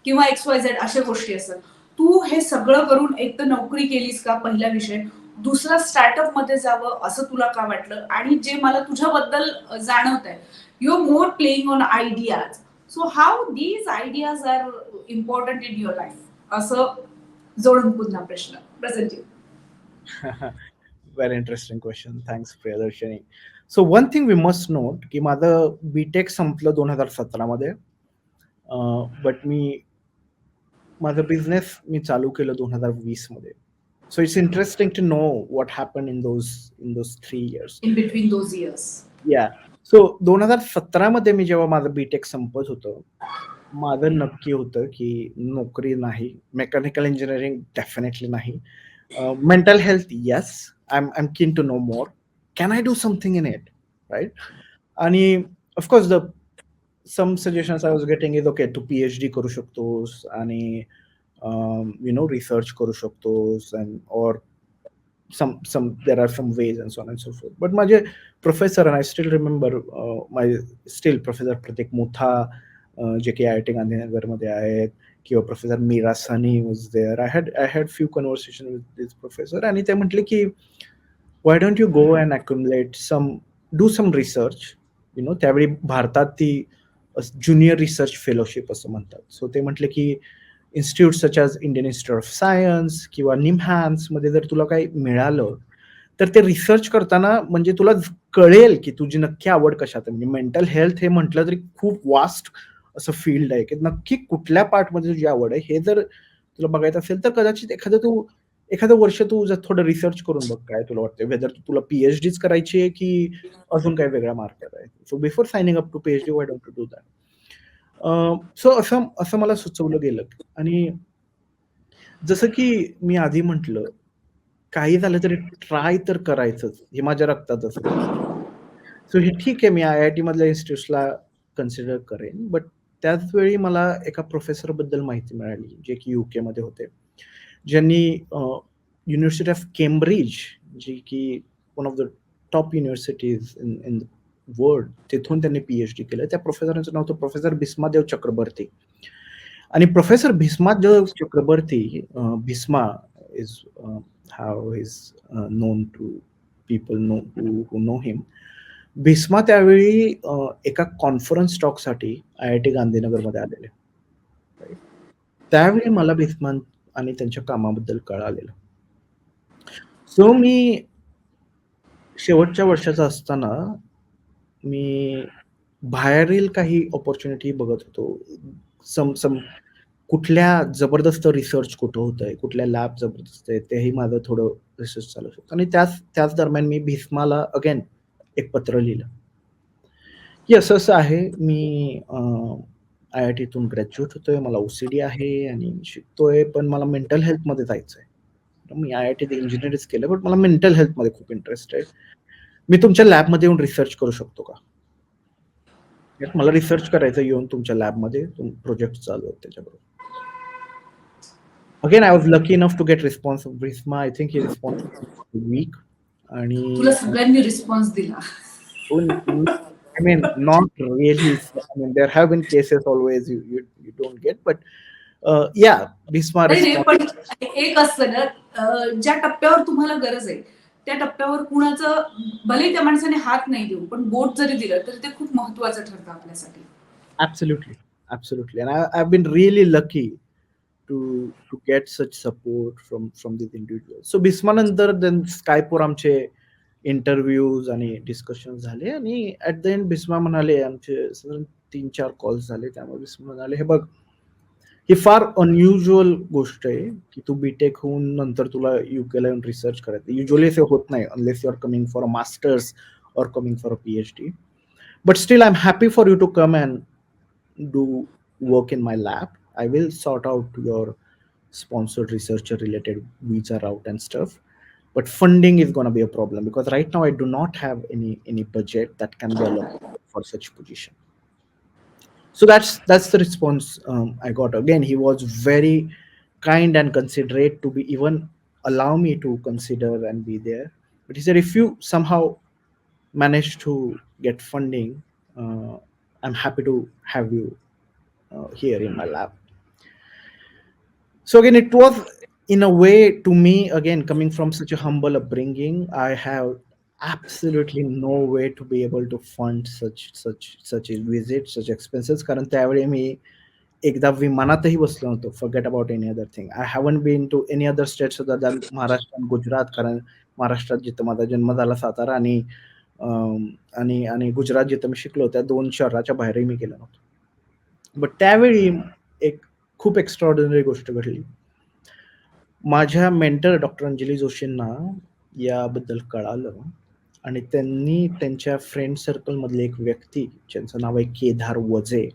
किंवा XYZ अशा गोष्टी असतात. तू हे सगळं करून एक तर नोकरी केलीस का, पहिला विषय. दुसरा, स्टार्टअप मध्ये जावं असं तुला का वाटलं? आणि जे मला तुझ्याबद्दल जाणवत आहे, you are more playing on ideas. So how these ideas are important in your life, असं जोडून पुन्हा प्रश्न present. Very interesting question. Thanks, Priyadarshini. So one thing we must note की माझं बीटेक संपलं 2017 मध्ये, बट माझं बिझनेस मी चालू केलं 2020 मध्ये. So it's interesting to know what happened in those 3 years. In between those years. Yeah. So 2017 मध्ये मी जेव्हा माझं बीटेक संपत होतं, माझं नक्की होतं, की नोकरी नाही. मेकॅनिकल इंजिनिअरिंग डेफिनेटली नाही. Mental health yes. I am keen to know more. Can I do something in it? Right? आणि of course some suggestions I was getting is okay तू पी-एच-डी करू शकतोस आणि रिसर्च करू शकतोस and or some there are some ways and so on and so forth. But माझे professor and I still remember my still professor Pratik Motha जे की IIT गांधीनगरमध्ये आहेत किंवा professor Meera Sunny was there. I had few conversation with this professor आणि ते म्हटले की why don't you go and accumulate do some research. त्यावेळी भारतात ती ज्युनियर रिसर्च फेलोशिप असं म्हणतात. सो ते म्हटले की institute such as Indian institute of science किंवा निमहॅन्समध्ये जर तुला काही मिळालं, तर ते रिसर्च करताना म्हणजे तुला कळेल की तुझी नक्की आवड कशात आहे. म्हणजे मेंटल हेल्थ हे म्हटलं तरी खूप वास्ट असं फील्ड आहे, की नक्की कुठल्या पार्टमध्ये तुझी आवड आहे, हे जर तुला बघायचं असेल, तर कदाचित एखादं वर्ष तू जर थोडं रिसर्च करून बघ, काय तुला वाटतंय? वेदर तुला पी-एच-डीच करायची आहे, की अजून काही वेगळा मार्ग आहे? So before signing up to PhD, why don't you do that? So असं असं मला सुचवलं गेलं आणि जसं की मी आधी म्हटलं, काही झालं तरी ट्राय तर करायचंच. हे माझ्या रक्तातच आहे. सो हे ठीक आहे, मी आय-आय-टी मधल्या इन्स्टिट्यूट्सला कन्सिडर करेन. बट त्याच वेळी मला एका प्रोफेसरबद्दल माहिती मिळाली, जे की यूकेमध्ये होते. ज्यांनी युनिव्हर्सिटी ऑफ केम्ब्रिज, जी की one of the top universities in the world, तिथून त्यांनी पी-एच-डी केलं. त्या प्रोफेसरांचं नाव होतं प्रोफेसर भीष्मादेव चक्रवर्ती. आणि professor Bhishmadev Chakravarti, Bhishma is how is known to people know who know him. Bhishma त्यावेळी एका कॉन्फरन्स टॉकसाठी आय-आय-टी गांधीनगरमध्ये आलेले. राइट? त्यावेळी मला भीष्मा आणि त्यांच्या कामाबद्दल कळालेलं. सो मी शेवटच्या वर्षाचा असताना मी बाहेरील काही अपॉर्च्युनिटी बघत होतो. सम कुठल्या जबरदस्त रिसर्च कुठं होतंय, कुठल्या लॅब जबरदस्त आहेत, तेही माझं थोडं रिसर्च चालू होतं. आणि त्याच दरम्यान मी भीष्माला अगेन एक पत्र लिहिलं, की असं-असं आहे. मी आय-आय-टीतून ग्रॅज्युएट होतोय. मला ओसीडी आहे आणि मी शिकतोय, पण मला मेंटल हेल्थमध्ये जायचंय. मी आय-आय-टीत इंजिनिअरिंग केलं, बट मला मेंटल हेल्थमध्ये खूप इंटरेस्ट आहे. मी तुमच्या लॅबमध्ये येऊन रिसर्च करू शकतो का? मला रिसर्च करायचं येऊन तुमच्या लॅबमध्ये, प्रोजेक्ट चालू आहेत त्याच्याबरोबर. Again I was lucky enough to get response of Bhishma. I think he response week तुला आणि सगळ्यांनी रिस्पॉन्स दिला. I mean, not really. I mean, there have been cases always you don't get, but yeah, Bhisma नाही नाही, response. पण एक असतं ना, ज्या टप्प्यावर तुम्हाला गरज आहे त्या टप्प्यावर कुणाचं भले त्या माणसाने हात नाही देऊ, पण बोट जरी दिलं तर ते खूप महत्वाचं ठरतं आपल्यासाठी. Absolutely, absolutely, and I've been really lucky to get such support from these individuals. So Bhisma नंतर then Skypeवर आमचे इंटरव्ह्यूज आणि डिस्कशन झाले आणि ॲट द एंड भीष्मा म्हणाले, आमचे 3-4 कॉल्स झाले. त्यामुळे भीष्मा म्हणाले, "हे बघ, ही फार अनयुज्युअल गोष्ट आहे, की तू बी-टेक होऊन नंतर तुला यूकेला येऊन रिसर्च करायचं. युज्युअली असं होत नाही unless you are coming for a masters or coming for a PhD. But still, I'm happy for you to come and do work in my lab. I will sort out your sponsored researcher related visa route and stuff. But funding is going to be a problem because right now I do not have any budget that can be allocated for such position." So that's the response I got. Again, he was very kind and considerate to be even allow me to consider and be there. But he said, if you somehow manage to get funding, I'm happy to have you here in my lab. So again, it was in a way to me, again, coming from such a humble upbringing, I have absolutely no way to be able to fund such a visit, such expenses. कारण त्यावेळी मी एकदा विमानातही बसलो नव्हतो. Forget about any other thing. I haven't been to any other states other than Maharashtra आणि गुजरात. कारण महाराष्ट्रात जिथं माझा जन्म झाला सातारा आणि गुजरात जिथं मी शिकलो त्या 2 शहराच्या बाहेरही मी गेलो नव्हतो. बट त्यावेळी एक खूप एक्स्ट्राऑर्डिनरी गोष्ट घडली. माझ्या मेंटर डॉक्टर अंजली जोशींना याबद्दल कळालं आणि त्यांनी त्यांच्या फ्रेंड सर्कलमधले एक व्यक्ती, ज्यांचं नाव आहे केदार वजे,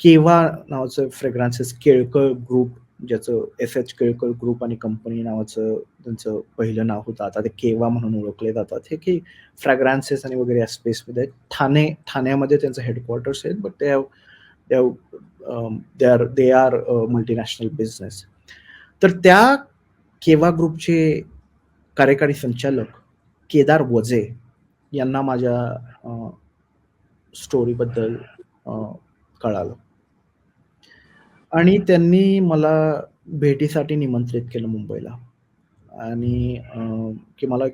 केव्हा नावाचं फ्रेग्रान्सेस केळकर ग्रुप, ज्याचं एस केळकर ग्रुप आणि कंपनी नावाचं त्यांचं पहिलं नाव होतं, आता ते केव्हा म्हणून ओळखले जातात. हे की फ्रॅग्रान्सेस आणि वगैरे या स्पेसमध्ये ठाण्यामध्ये त्यांचं हेडक्वार्टर्स आहेत, but they are multinational business. तर त्या केव्हा ग्रुपचे कार्यकारी संचालक केदार वजे यांना माझ्या स्टोरीबद्दल कळालं आणि त्यांनी मला भेटीसाठी निमंत्रित केलं मुंबईला. आणि की मला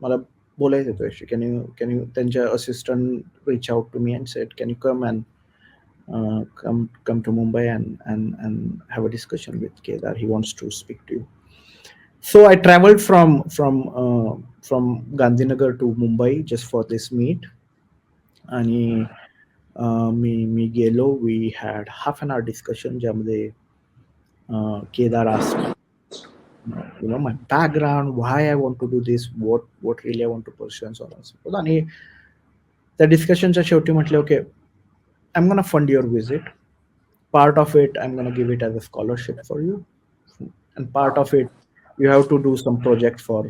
मला बोलायचं होतं, कॅन यू त्यांच्या assistant reach out to me and said can you come and come to Mumbai and have a discussion with Kedar. He wants to speak to you. So I traveled from Gandhinagar to Mumbai just for this meet. आणि मी गेलो. We had half an hour discussion ज्यामध्ये Kedar asked my background, why I want to do this, what really I want to pursue and so on and so forth. आणि त्या डिस्कशनच्या शेवटी म्हटले, okay, I'm gonna fund your visit. Part of it I'm gonna give it as a scholarship for you, and part of it you have to do some project for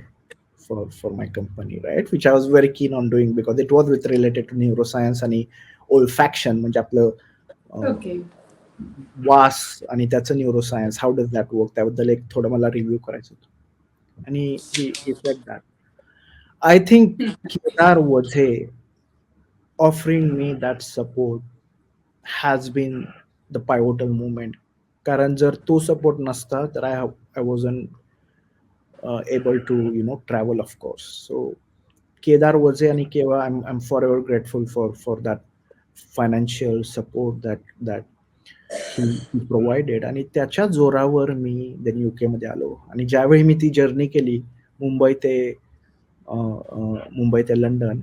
my company, right? Which I was very keen on doing because it was with related to neuroscience आणि olfaction, म्हणजे आपलं okay. वास आणि त्याचं neuroscience, how does that work, त्याबद्दल एक थोडं मला रिव्ह्यू करायचं होतं. आणि he said that. I think Kedar Wadhe offering me that support has been the pivotal moment. कारण जर तो सपोर्ट नसता तर I wasn't able to travel, of course. So Kedar Wadhe आणि केव्हा I'm forever grateful for that financial support that he provided. आणि त्याच्या जोरावर मी देन UK मध्ये आलो. आणि ज्यावेळी मी ती जर्नी केली मुंबई ते लंडन,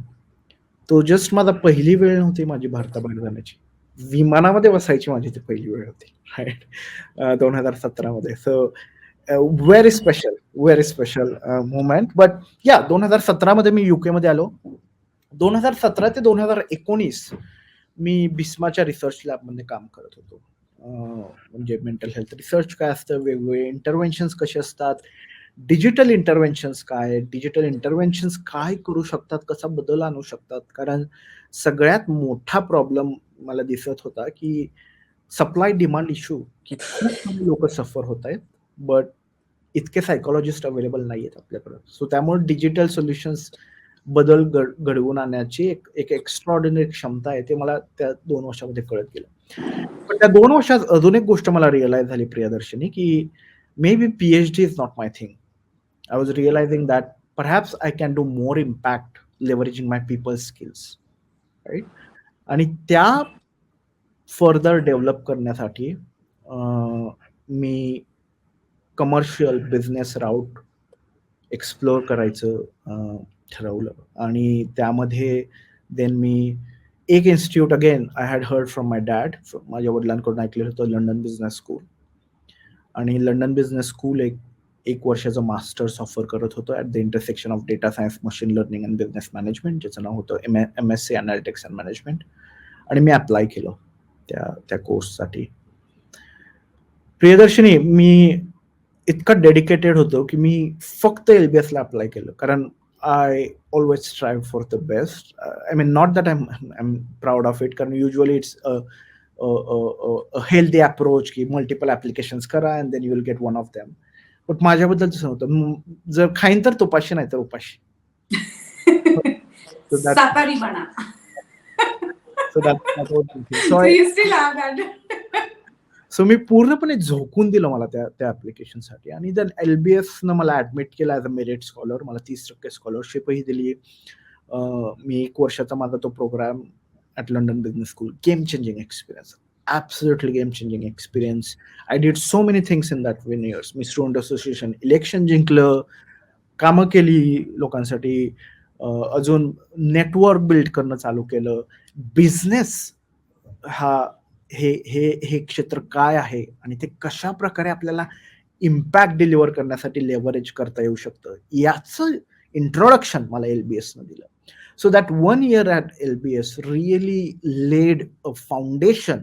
तो जस्ट माझा पहिली वेळ नव्हती माझी भारताबाहेर जाण्याची. विमानामध्ये बसायची माझी ती पहिली वेळ होती, राईट. 2017 मध्ये. So very special moment. But या 2017 मध्ये मी UK मध्ये आलो. 2017 ते 2019 मी बिस्माच्या रिसर्च लॅबमध्ये काम करत होतो. म्हणजे मेंटल हेल्थ रिसर्च काय असतं, वेगवेगळे इंटरव्हेन्शन्स कसे असतात, डिजिटल इंटरव्हेन्शन्स काय करू शकतात, कसा बदल आणू शकतात. कारण सगळ्यात मोठा प्रॉब्लेम मला दिसत होता की सप्लाय डिमांड इश्यू, की खूप कमी लोक सफर होत आहेत, बट इतके सायकोलॉजिस्ट अवेलेबल नाही आहेत आपल्याकडे. सो त्यामुळे डिजिटल सोल्युशन्स बदल घडवून आणण्याची एक एक्स्ट्रॉर्डिनरी क्षमता आहे, ते मला त्या 2 वर्षामध्ये कळत गेलं. पण त्या 2 वर्षात अजून एक गोष्ट मला रिअलाइज झाली, प्रियदर्शनी, की may B PhD is not my thing. I was realizing that perhaps I can do more impact leveraging my people's skills, right? आणि त्या फर्दर डेव्हलप करण्यासाठी मी कमर्शियल बिझनेस राऊट एक्सप्लोर करायचं ठरवलं. आणि त्यामध्ये देन मी एक institute, again I had heard from my dad, माझ्या वडिलांकडून ऐकलेलं होतं, लंडन बिझनेस स्कूल. आणि लंडन बिझनेस स्कूल एक वर्षाचं मास्टर्स ऑफर करत होतं at the intersection of data science, machine learning and business management, ज्याचं नाव होतं MSc अनालिटिक्स अँड मॅनेजमेंट. आणि मी अप्लाय केलं त्या कोर्ससाठी. प्रियदर्शनी, मी इतका डेडिकेटेड होतो की मी फक्त LBS ला अप्लाय केलं, कारण I always strive for the best. I mean not that I am proud of it, कारण युजली इट्स हेल्दी अप्रोच की मल्टिपल ऍप्लिकेशन्स करा and then you will get one of them. But माझ्याबद्दल तसं नव्हतं. जर खाईन तर तुपाशी, नाही तर उपाशी. सातारी म्हणा. सो मी पूर्णपणे झोकून दिलं मला त्या ऍप्लिकेशनसाठी. आणि देन LBS न मला ऍडमिट केलं ऍज अ मेरिट स्कॉलर. मला 30% स्कॉलरशिपही दिली. मी 1 वर्षाचा माझा तो programme at London business school. Game changing experience, absolutely game changing experience. I did so many things in that 1 years. मी स्टुडंट असोसिएशन इलेक्शन जिंकलं, कामं केली लोकांसाठी, अजून नेटवर्क बिल्ड करणं चालू केलं. बिझनेस हे क्षेत्र काय आहे आणि ते कशा प्रकारे आपल्याला इम्पॅक्ट डिलिव्हर करण्यासाठी लेव्हरेज करता येऊ शकतं, याचं इंट्रोडक्शन मला LBS न दिलं. So that 1 year at LBS really laid a foundation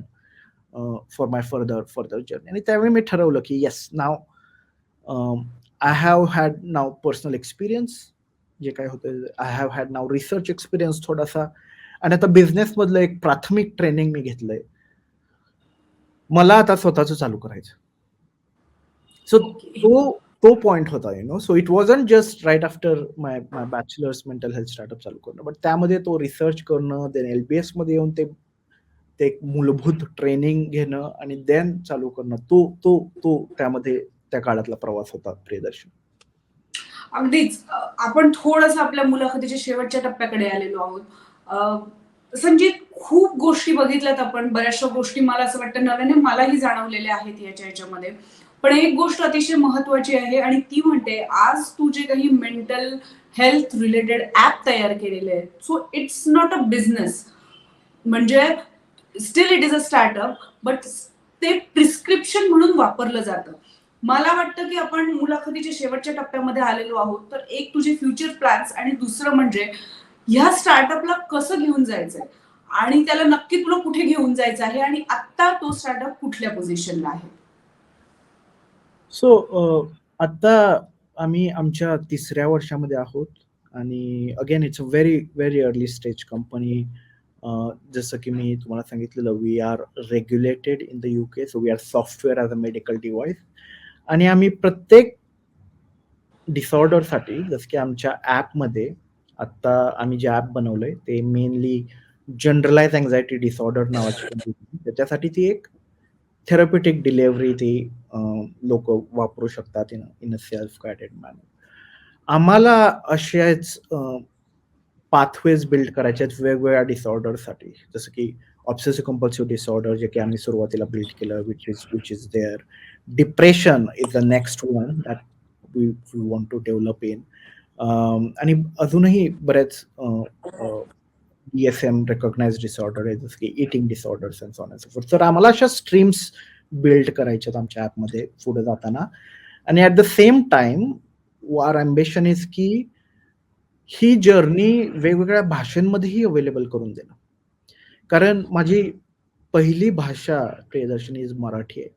for my further journey. आणि त्यावेळी मी ठरवलं की yes, now I have had now personal experience, जे काय होतं, I have had now research experience थोडासा, आणि आता बिझनेस मधलं एक प्राथमिक ट्रेनिंग मी घेतलंय. मला आता स्वतःच चालू करायचं. So okay. तो पॉइंट होता, so it wasn't just right after my bachelors mental health startup चालू करणं, बट त्यामध्ये तो रिसर्च करणं, देन LBS मध्ये येऊन ते एक मूलभूत ट्रेनिंग घेणं आणि देन चालू करणं, तो त्यामध्ये त्या काळातला प्रवास होता प्रियदर्शन. अगदीच. आपण थोडंसं आपल्या मुलाखतीच्या शेवटच्या टप्प्याकडे आलेलो आहोत. संजित, खूप गोष्टी बघितल्यात आपण. बऱ्याचशा गोष्टी मला असं वाटतं नव्याने मलाही जाणवलेल्या आहेत याच्या ह्याच्यामध्ये. पण एक गोष्ट अतिशय महत्वाची आहे आणि ती म्हणते, आज तू जे काही मेंटल हेल्थ रिलेटेड ॲप तयार केलेले आहेत, so it's not a business. म्हणजे still it is a startup, but ते प्रिस्क्रिप्शन म्हणून वापरलं जातं. मला वाटतं की आपण मुलाखतीच्या शेवटच्या टप्प्यामध्ये आलेलो आहोत. तर एक तुझे फ्युचर प्लॅन्स आणि दुसरं म्हणजे ह्या स्टार्टअपला कसं घेऊन जायचंय आणि त्याला नक्की तुला कुठे घेऊन जायचं आहे आणि आता तो स्टार्टअप कुठल्या पोझिशनला आहे? सो आता आम्ही आमच्या 3ऱ्या वर्षामध्ये आहोत आणि again it's a very very early stage company. जसं की मी तुम्हाला सांगितलेलं, we are regulated in the UK, so we are software as a medical device. आणि आम्ही प्रत्येक डिसऑर्डरसाठी, जसं की आमच्या ॲपमध्ये आत्ता आम्ही जे ॲप बनवलंय ते मेनली जनरलाइज अँक्झायटी डिसऑर्डर नावाची कंडिशन, त्याच्यासाठी ती एक थेरप्युटिक डिलिव्हरी ती लोक वापरू शकतात in a self guided manner. आम्हाला अशाच पाथवेज बिल्ड करायचे आहेत वेगवेगळ्या डिसऑर्डरसाठी, जसं की ऑब्सेसिव्ह कंपल्सिव्ह डिसऑर्डर, जे की आम्ही सुरुवातीला बिल्ड केलं, which is there. Depression is the next one that we want to develop in. आणि अजूनही बरेच DSM रिकॉग्नाइज डिसऑर्डर आहे, जसं की eating disorders and so on and so forth. तर आम्हाला अशा स्ट्रीम्स बिल्ड करायच्यात आमच्या ॲपमध्ये पुढे जाताना. आणि at the same time our ambition is की ही जर्नी वेगवेगळ्या भाषांमध्येही अवेलेबल करून देणं. कारण माझी पहिली भाषा प्रियदर्शनी इज मराठी आहे.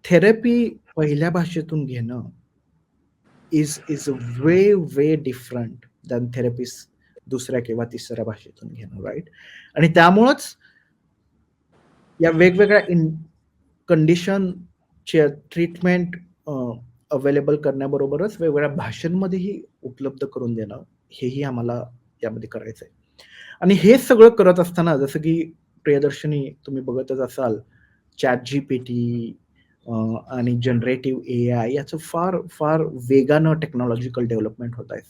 थेरपी पहिल्या भाषेतून घेणं इज वे डिफरंट दॅन थेरपीस दुसऱ्या किंवा तिसऱ्या भाषेतून घेणं, राईट? आणि त्यामुळंच या वेगवेगळ्या कंडिशनचे ट्रीटमेंट अवेलेबल करण्याबरोबरच वेगवेगळ्या भाषांमध्येही उपलब्ध करून देणं, हेही आम्हाला यामध्ये करायचं आहे. आणि हे सगळं करत असताना, जसं की प्रियदर्शनी तुम्ही बघतच असाल, ChatGPT आणि जनरेटिव्ह AI याचं फार फार वेगानं टेक्नॉलॉजिकल डेव्हलपमेंट होत आहे.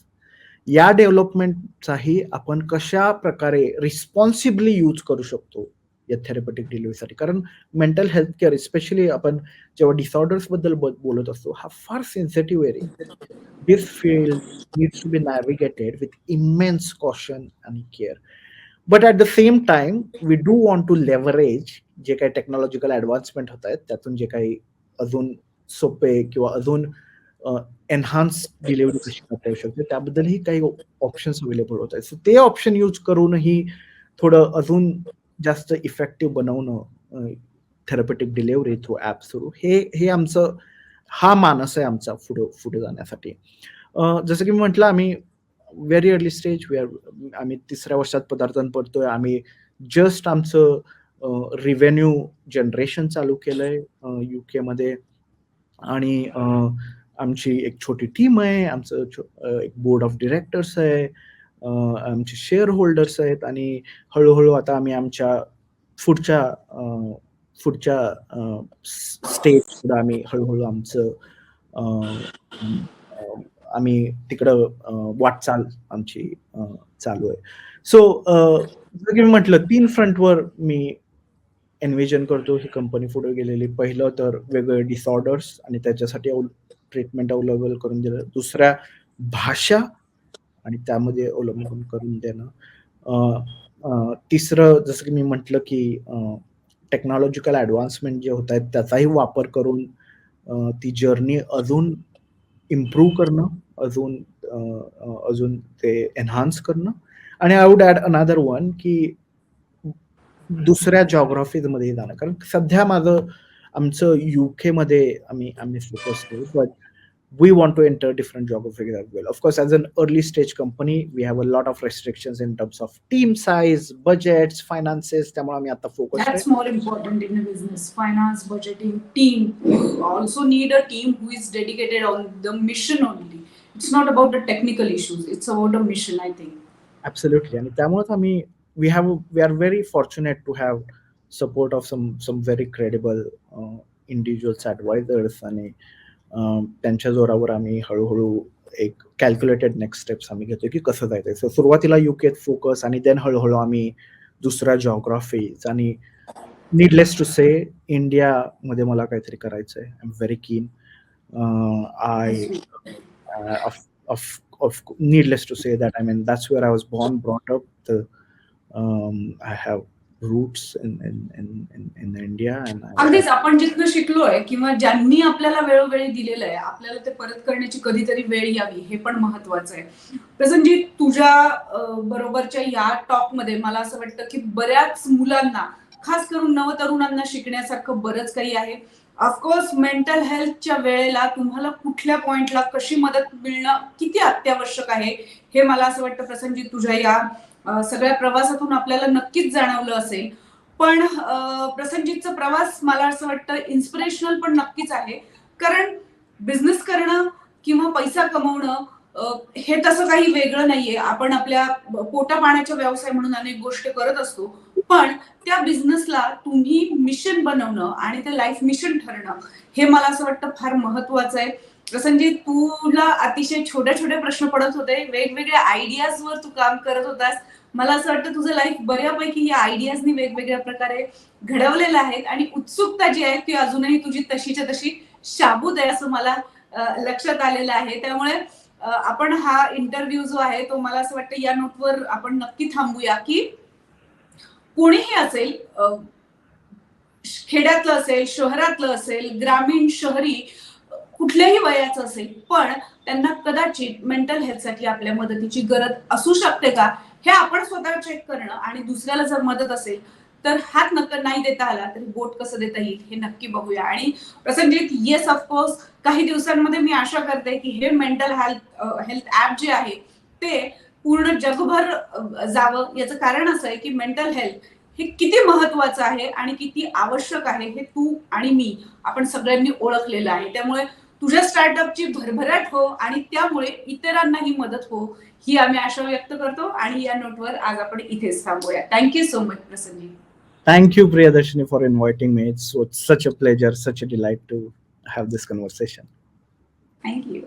या डेव्हलपमेंटचाही आपण कशा प्रकारे रिस्पॉन्सिबली यूज करू शकतो या थेरपेटिक डिलिव्हरीसाठी. कारण मेंटल हेल्थ केअर, स्पेशली आपण जेव्हा डिसऑर्डर्स बद्दल बोलत असतो, हा फार sensitive area. This field needs to be navigated with immense caution आणि care. But at the same time we do want to leverage जे काही टेक्नॉलॉजिकल ॲडव्हान्समेंट होत आहेत, त्यातून जे काही अजून सोपे किंवा अजून एन्हान्स डिलिव्हरी कशी करता येऊ शकते, त्याबद्दलही काही ऑप्शन्स अवेलेबल होत आहेत. सो ते ऑप्शन यूज करूनही थोडं अजून जास्त इफेक्टिव्ह बनवणं थेरपेटिक डिलिव्हरी थ्रू ॲप सुरू, हे आमचं, हा मानस आहे आमचा पुढे जाण्यासाठी. जसं की मी म्हटलं, आम्ही व्हेरी अर्ली स्टेज, आम्ही 3ऱ्या वर्षात पदार्पण करतोय. आम्ही जस्ट आमचं रिव्हेन्यू जनरेशन चालू केलंय UKमध्ये. आणि आमची एक छोटी टीम आहे, आमचं एक बोर्ड ऑफ डिरेक्टर्स आहे, आमचे शेअर होल्डर्स आहेत. आणि हळूहळू आता आम्ही आमच्या पुढच्या स्टेजला आम्ही हळूहळू आमचं आम्ही तिकडं वाटचाल आमची चालू आहे. सो जसं की मी म्हटलं, 3 फ्रंटवर मी एन्व्हिजन करतो ही कंपनी पुढे गेलेली. पहिलं तर वेगवेगळे डिसऑर्डर्स आणि त्याच्यासाठी ट्रीटमेंट अवेलेबल करून देणं. दुसऱ्या भाषा आणि त्यामध्ये अवलंबून करून देणं. तिसरं, जसं की मी म्हटलं की टेक्नॉलॉजिकल ॲडव्हान्समेंट जे होत आहेत, त्याचाही वापर करून ती जर्नी अजून इम्प्रूव्ह करणं, अजून ते एन्हान्स करणं. आणि I would add another one की दुसऱ्या जिओग्राफीजमध्ये जाणं. कारण सध्या आमचं यूकेमध्ये आम्ही फोकस करू, but we want to enter different geographies as well. Of course, as an early stage company, we have a lot of restrictions in terms of team size, budgets, finances. त्यामुळे आम्ही आता focused That's more important in a business. Finance, budgeting, team. You also need a team who is dedicated on the mission only. It's not about the technical issues. It's about the mission, I think. Absolutely. आणि त्यामुळेच we are very fortunate to have support of some very credible individuals, advisors, आणि त्यांच्या जोरावर आम्ही हळूहळू एक calculated next steps आम्ही घेतोय की कसं जायचंय. सो सुरुवातीला युकेत फोकस आणि देन हळूहळू आम्ही दुसऱ्या जिओग्राफीज आणि नीडलेस टू से इंडियामध्ये मला काहीतरी करायचंय. आय एम व्हेरी कीन. Of needless to say that, I mean, that's where I was born, brought up. I have roots in India, and अगदीच आपण जिथनं शिकलोय किंवा ज्यांनी आपल्याला वेळोवेळी दिलेलं आहे, आपल्याला ते परत करण्याची कधीतरी वेळ यावी, हे पण महत्वाचं आहे. प्रसन्नजी, तुझ्या बरोबरच्या या टॉक मध्ये मला असं वाटतं की बऱ्याच मुलांना, खास करून नवतरुणांना शिकण्यासारखं बरंच काही आहे. ऑफकोर्स मेंटल हेल्थच्या वेळेला तुम्हाला कुठल्या पॉइंटला कशी मदत मिळणं किती अत्यावश्यक आहे, हे मला असं वाटतं प्रसन्नजी तुझ्या या सगळ्या प्रवासातून आपल्याला नक्कीच जाणवलं असेल. पण प्रसन्नजीतचा प्रवास मला असं वाटतं इन्स्पिरेशनल पण नक्कीच आहे. कारण बिझनेस करणं किंवा पैसा कमवणं हे तसं काही वेगळं नाहीये. आपण आपल्या पोटा पाण्याच्या व्यवसाय म्हणून अनेक गोष्टी करत असतो, पण त्या बिझनेसला तुम्ही मिशन बनवणं आणि ते लाईफ मिशन ठरणं, हे मला असं वाटतं फार महत्वाचं आहे. प्रसन्नजी, तुला अतिशय छोटे छोटे प्रश्न पडत होते, वेगवेगळ्या आयडियाजवर तू काम करत होतास. मला असं वाटतं तुझं लाईफ बऱ्यापैकी या आयडियाजनी वेगवेगळ्या प्रकारे घडवलेलं आहे आणि उत्सुकता जी आहे ती अजूनही तुझी तशीच्या तशी शाबूत आहे असं मला लक्षात आलेलं आहे. त्यामुळे आपण हा इंटरव्ह्यू जो आहे तो मला असं वाटतं या नोटवर आपण नक्की थांबूया की कोणीही असेल, खेड्यातलं असेल, शहरातलं असेल, ग्रामीण, शहरी, कुठल्याही वयाचं असेल, पण त्यांना कदाचित मेंटल हेल्थसाठी आपल्या मदतीची गरज असू शकते का, हे आपण स्वतः चेक करणं आणि दुसऱ्याला जर मदत असेल तर हात नाही देता आला तरी बोट कसं देता येईल हे नक्की बघूया. आणि प्रसन्नजीत, येस ऑफकोर्स काही दिवसांमध्ये मी आशा करते की हे मेंटल हेल्थ ऍप जे आहे ते पूर्ण जगभर जावं. याचं कारण असं आहे की मेंटल हेल्थ हे किती महत्वाचं आहे आणि किती आवश्यक आहे हे तू आणि मी आपण सगळ्यांनी ओळखलेलं आहे. त्यामुळे तुझ्या स्टार्टअपची भरभराट हो आणि त्यामुळे इतरांनाही मदत हो, ही आम्ही आशा व्यक्त करतो. आणि या नोटवर आज आपण इथेच थांबूया. Thank you so much Prasannaji. Thank you, Priyadarshini, for inviting me. It's such a pleasure, such a delight to have this conversation. Thank you.